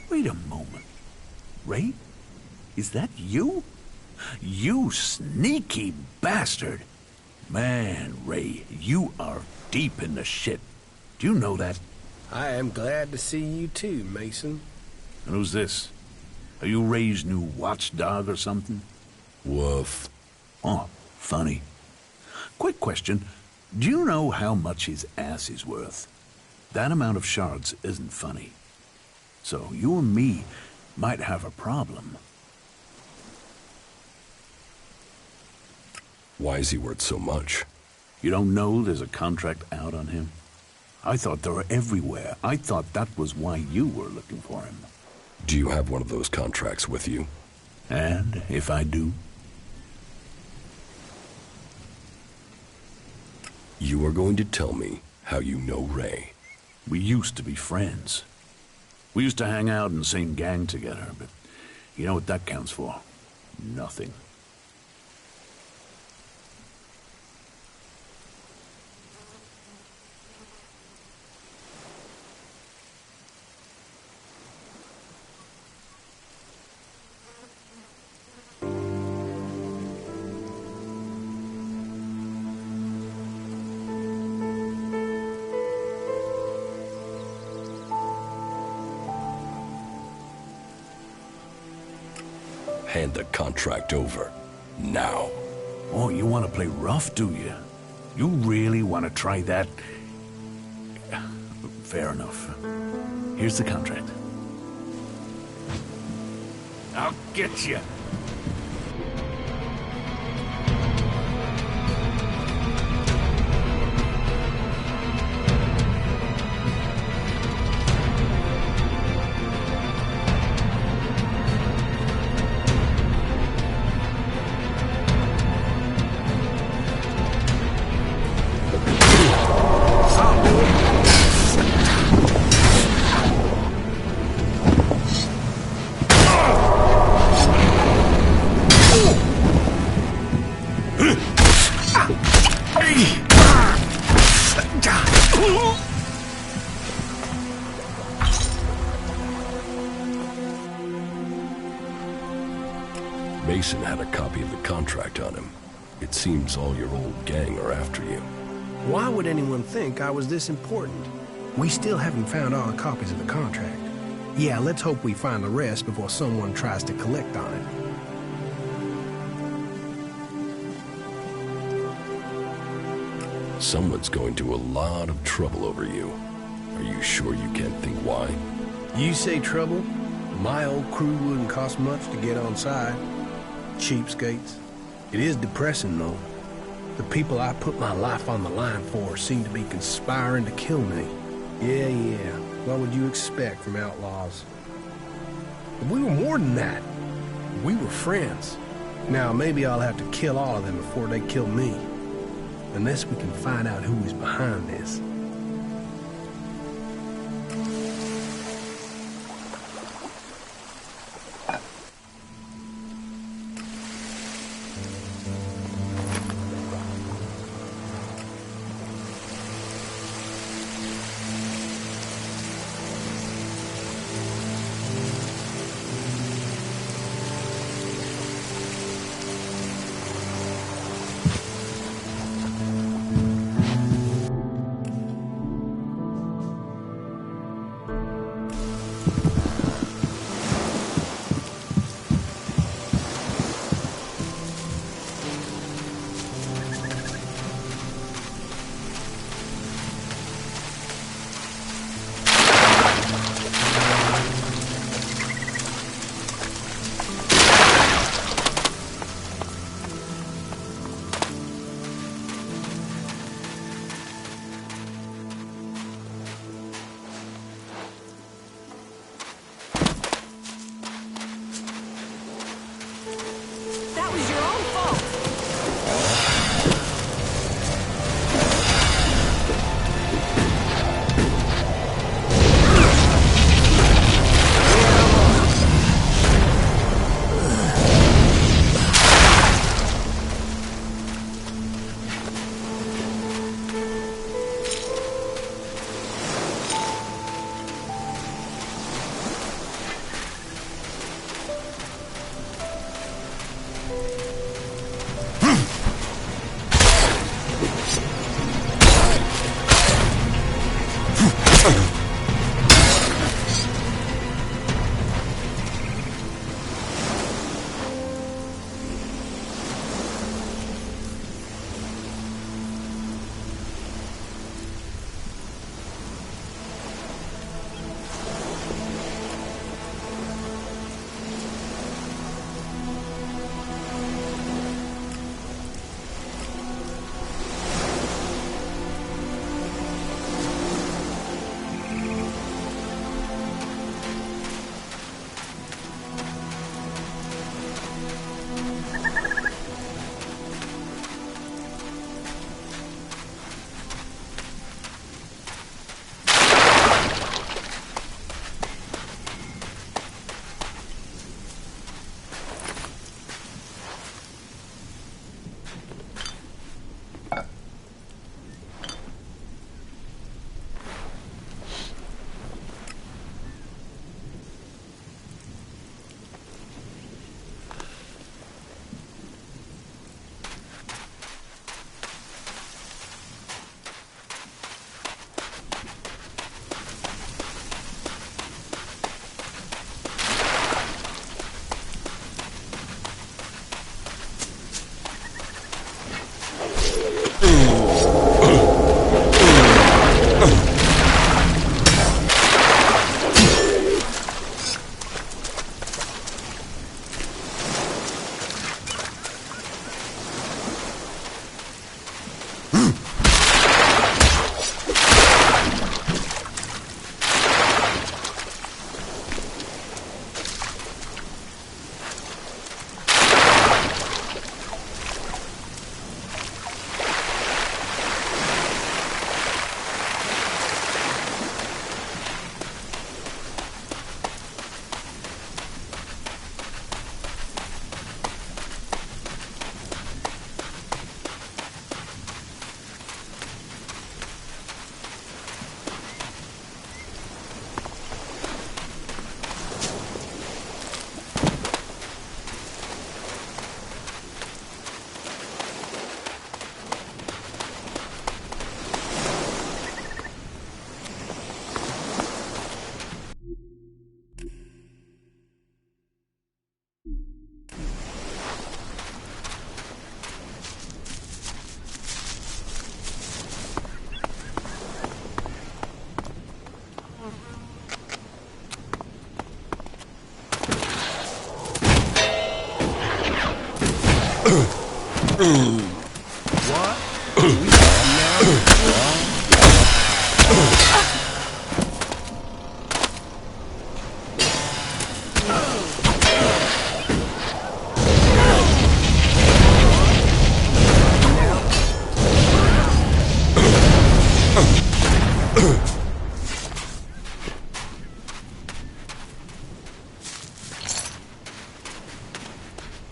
Wait a moment. Ray? Is that you? You sneaky bastard. Man, Ray, you are deep in the shit. Do you know that? I am glad to see you too, Mason. And who's this? Are you Ray's new watchdog or something? Woof. Oh, funny. Quick question. Do you know how much his ass is worth? That amount of shards isn't funny. So you and me might have a problem. Why is he worth so much? You don't know there's a contract out on him? I thought they were everywhere. I thought that was why you were looking for him. Do you have one of those contracts with you? And if I do? You are going to tell me how you know Ray. We used to be friends. We used to hang out in the same gang together, but you know what that counts for? Nothing. Hand the contract over. Now. Oh, you want to play rough, do you? You really want to try that? Fair enough. Here's the contract. I'll get you. Mason had a copy of the contract on him. It seems all your old gang are after you. Why would anyone think I was this important? We still haven't found all the copies of the contract. Yeah, let's hope we find the rest before someone tries to collect on it. Someone's going to a lot of trouble over you. Are you sure you can't think why? You say trouble? My old crew wouldn't cost much to get on side. Cheapskates. It is depressing, though. The people I put my life on the line for seem to be conspiring to kill me. Yeah. What would you expect from outlaws? But we were more than that. We were friends. Now, maybe I'll have to kill all of them before they kill me. Unless we can find out who is behind this.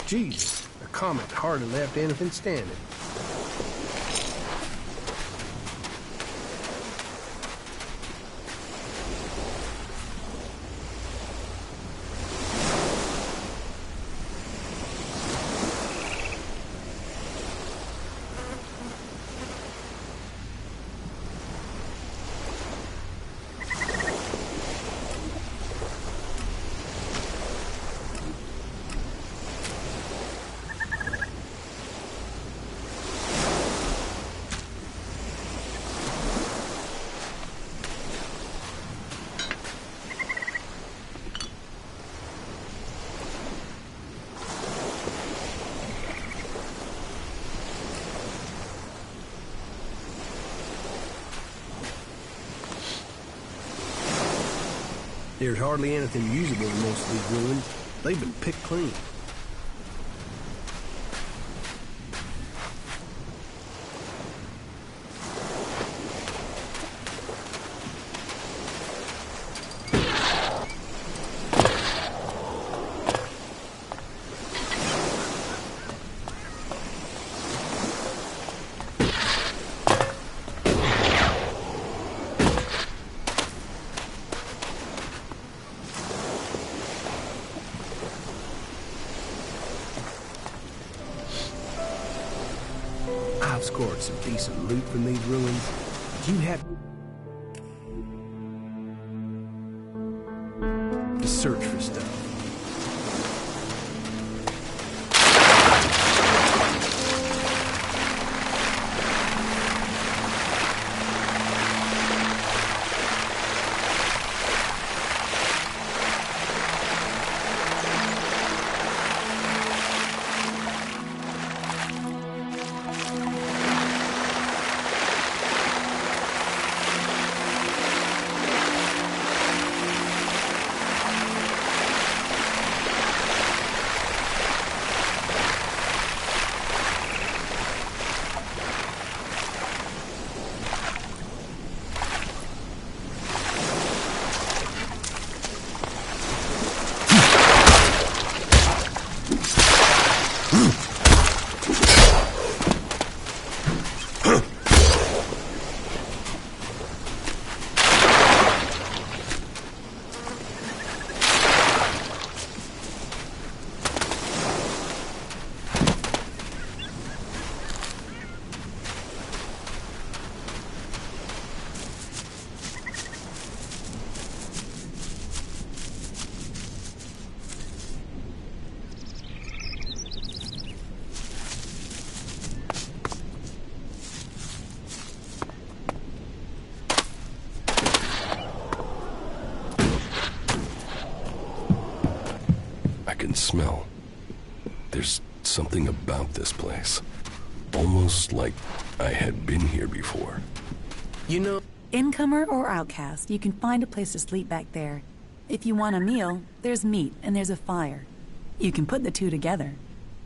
Jesus, the comet hardly left anything standing. There's hardly anything usable in most of these ruins. They've been picked clean. I've scored some decent loot from these ruins. You have to search for stuff. I can smell. There's something about this place. Almost like I had been here before. You know... Incomer or outcast, you can find a place to sleep back there. If you want a meal, there's meat and there's a fire. You can put the two together.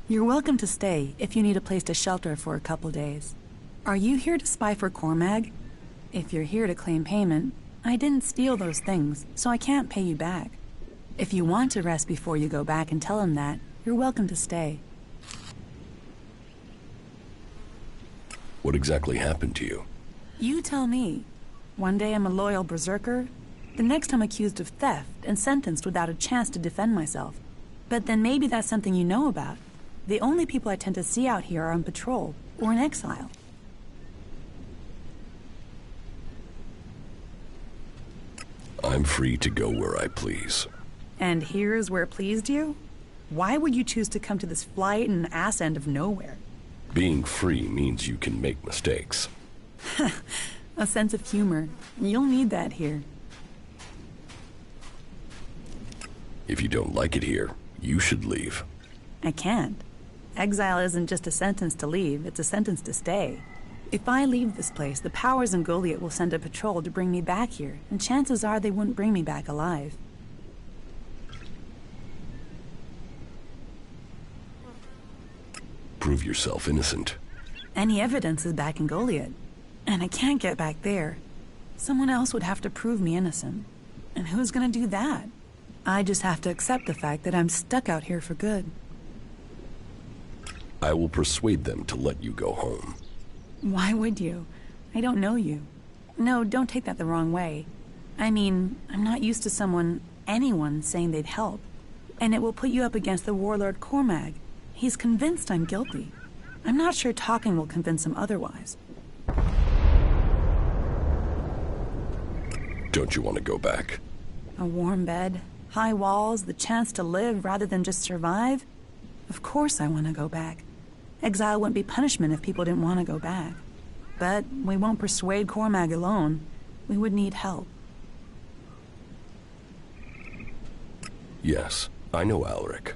You're welcome to stay if you need a place to shelter for a couple days. Are you here to spy for Cormag? If you're here to claim payment, I didn't steal those things, so I can't pay you back. If you want to rest before you go back and tell him that, you're welcome to stay. What exactly happened to you? You tell me. One day I'm a loyal berserker, the next I'm accused of theft and sentenced without a chance to defend myself. But then maybe that's something you know about. The only people I tend to see out here are on patrol or in exile. I'm free to go where I please. And here is where it pleased you? Why would you choose to come to this flight in an ass end of nowhere? Being free means you can make mistakes. A sense of humor. You'll need that here. If you don't like it here, you should leave. I can't. Exile isn't just a sentence to leave, it's a sentence to stay. If I leave this place, the powers in Goliath will send a patrol to bring me back here, and chances are they wouldn't bring me back alive. Prove yourself innocent. Any evidence is back in Goliath, and I can't get back there. Someone else would have to prove me innocent. And who's gonna do that? I just have to accept the fact that I'm stuck out here for good. I will persuade them to let you go home. Why would you? I don't know you. No, don't take that the wrong way. I mean, I'm not used to anyone saying they'd help. And it will put you up against the warlord Cormag. He's convinced I'm guilty. I'm not sure talking will convince him otherwise. Don't you want to go back? A warm bed, high walls, the chance to live rather than just survive? Of course I want to go back. Exile wouldn't be punishment if people didn't want to go back. But we won't persuade Cormag alone. We would need help. Yes, I know Alric.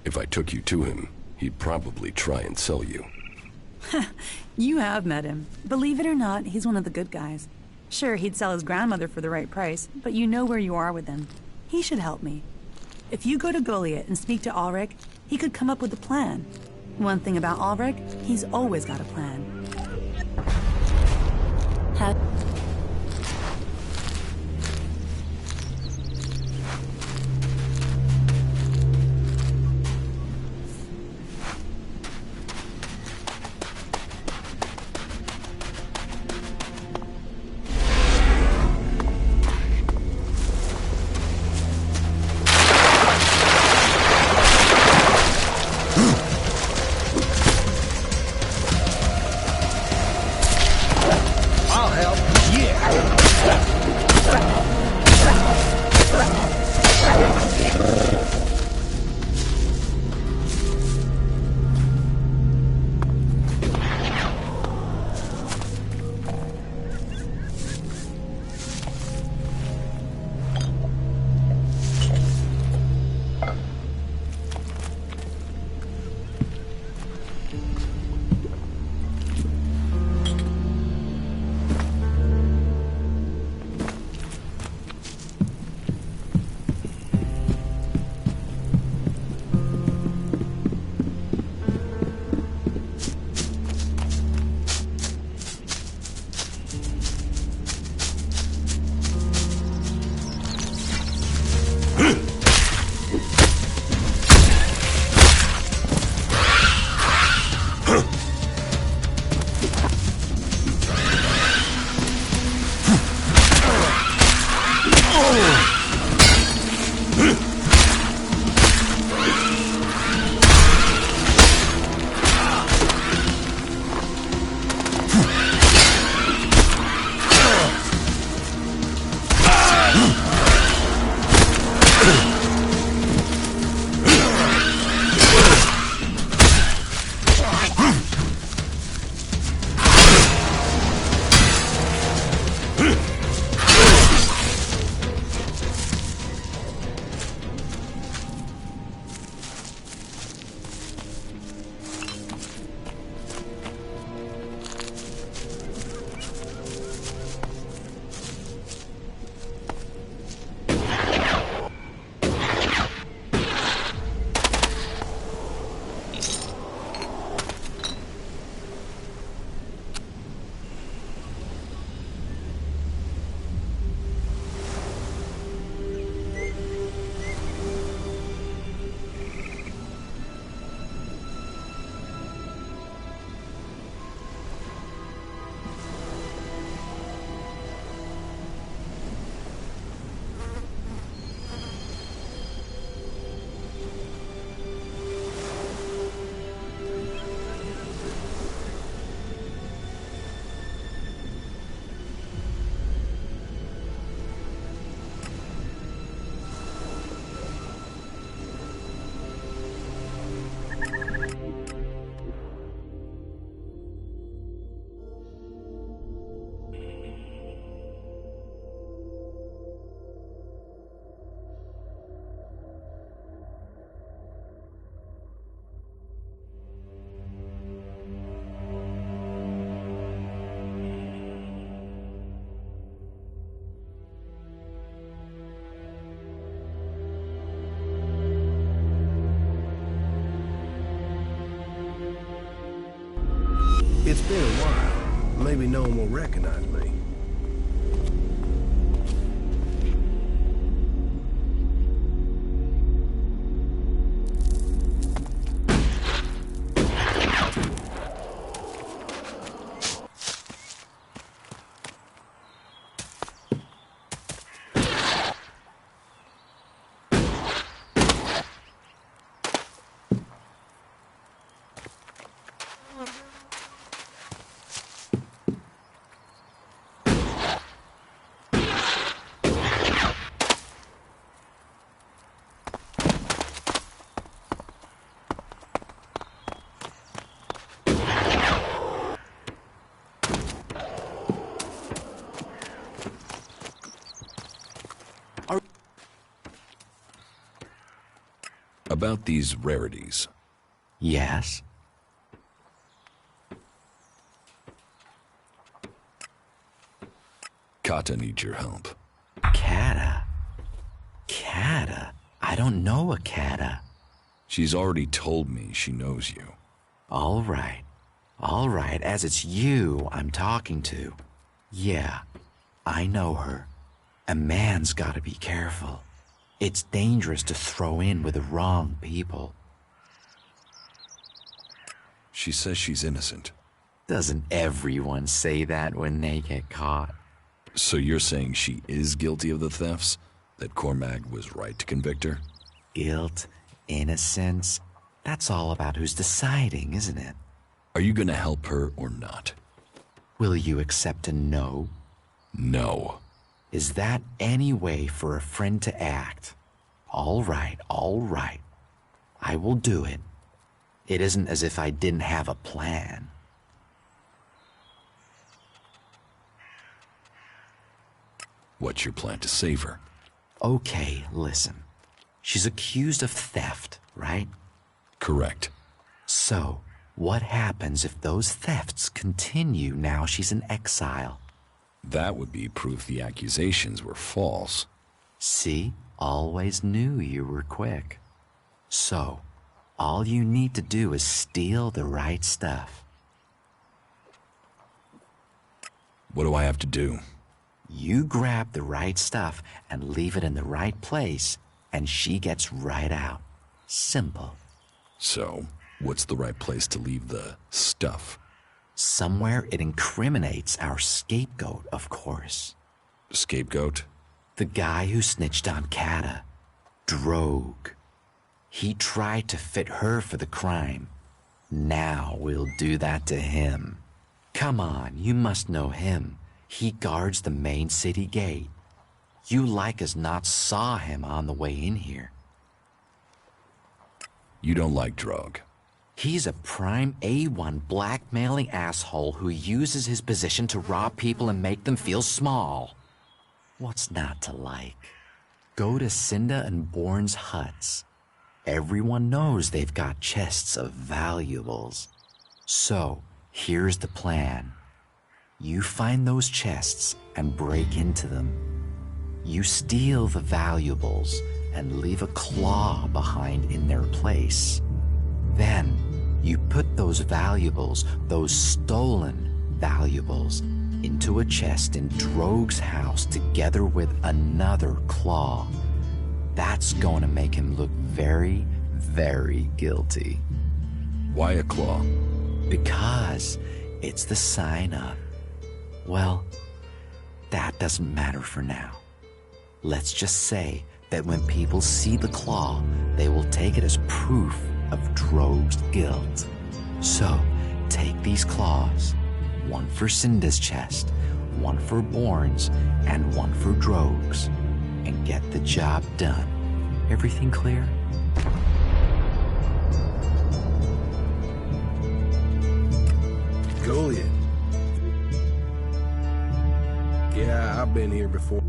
If I took you to him, he'd probably try and sell you. You have met him. Believe it or not, he's one of the good guys. Sure, he'd sell his grandmother for the right price, but you know where you are with him. He should help me. If you go to Goliath and speak to Ulrich, he could come up with a plan. One thing about Ulrich, he's always got a plan. It's been a while. Maybe no one will recognize me. About these rarities. Yes? Kata needs your help. Kata? Kata? I don't know a Kata. She's already told me she knows you. All right, as it's you I'm talking to. Yeah, I know her. A man's gotta be careful. It's dangerous to throw in with the wrong people. She says she's innocent. Doesn't everyone say that when they get caught? So you're saying she is guilty of the thefts? That Cormac was right to convict her? Guilt, innocence, that's all about who's deciding, isn't it? Are you gonna help her or not? Will you accept a no? No. Is that any way for a friend to act? All right. I will do it. It isn't as if I didn't have a plan. What's your plan to save her? Okay, listen. She's accused of theft, right? Correct. So, what happens if those thefts continue now she's in exile? That would be proof the accusations were false. See? Always knew you were quick. So, all you need to do is steal the right stuff. What do I have to do? You grab the right stuff and leave it in the right place, and she gets right out. Simple. So, what's the right place to leave the stuff? Somewhere it incriminates our scapegoat, of course. Scapegoat? The guy who snitched on Kata. Drogue. He tried to fit her for the crime. Now we'll do that to him. Come on, you must know him. He guards the main city gate. You like as not saw him on the way in here. You don't like Drogue. He's a prime A1 blackmailing asshole who uses his position to rob people and make them feel small. What's not to like? Go to Cinda and Bourne's huts. Everyone knows they've got chests of valuables. So, here's the plan. You find those chests and break into them. You steal the valuables and leave a claw behind in their place. Then, you put those valuables, those stolen valuables, into a chest in Drogue's house together with another claw. That's going to make him look very, very guilty. Why a claw? Because it's the sign of... Well, that doesn't matter for now. Let's just say that when people see the claw, they will take it as proof of Drogue's guilt. So, take these claws, one for Cinda's chest, one for Bourne's, and one for Drogue's, and get the job done. Everything clear? Goliath. Yeah, I've been here before.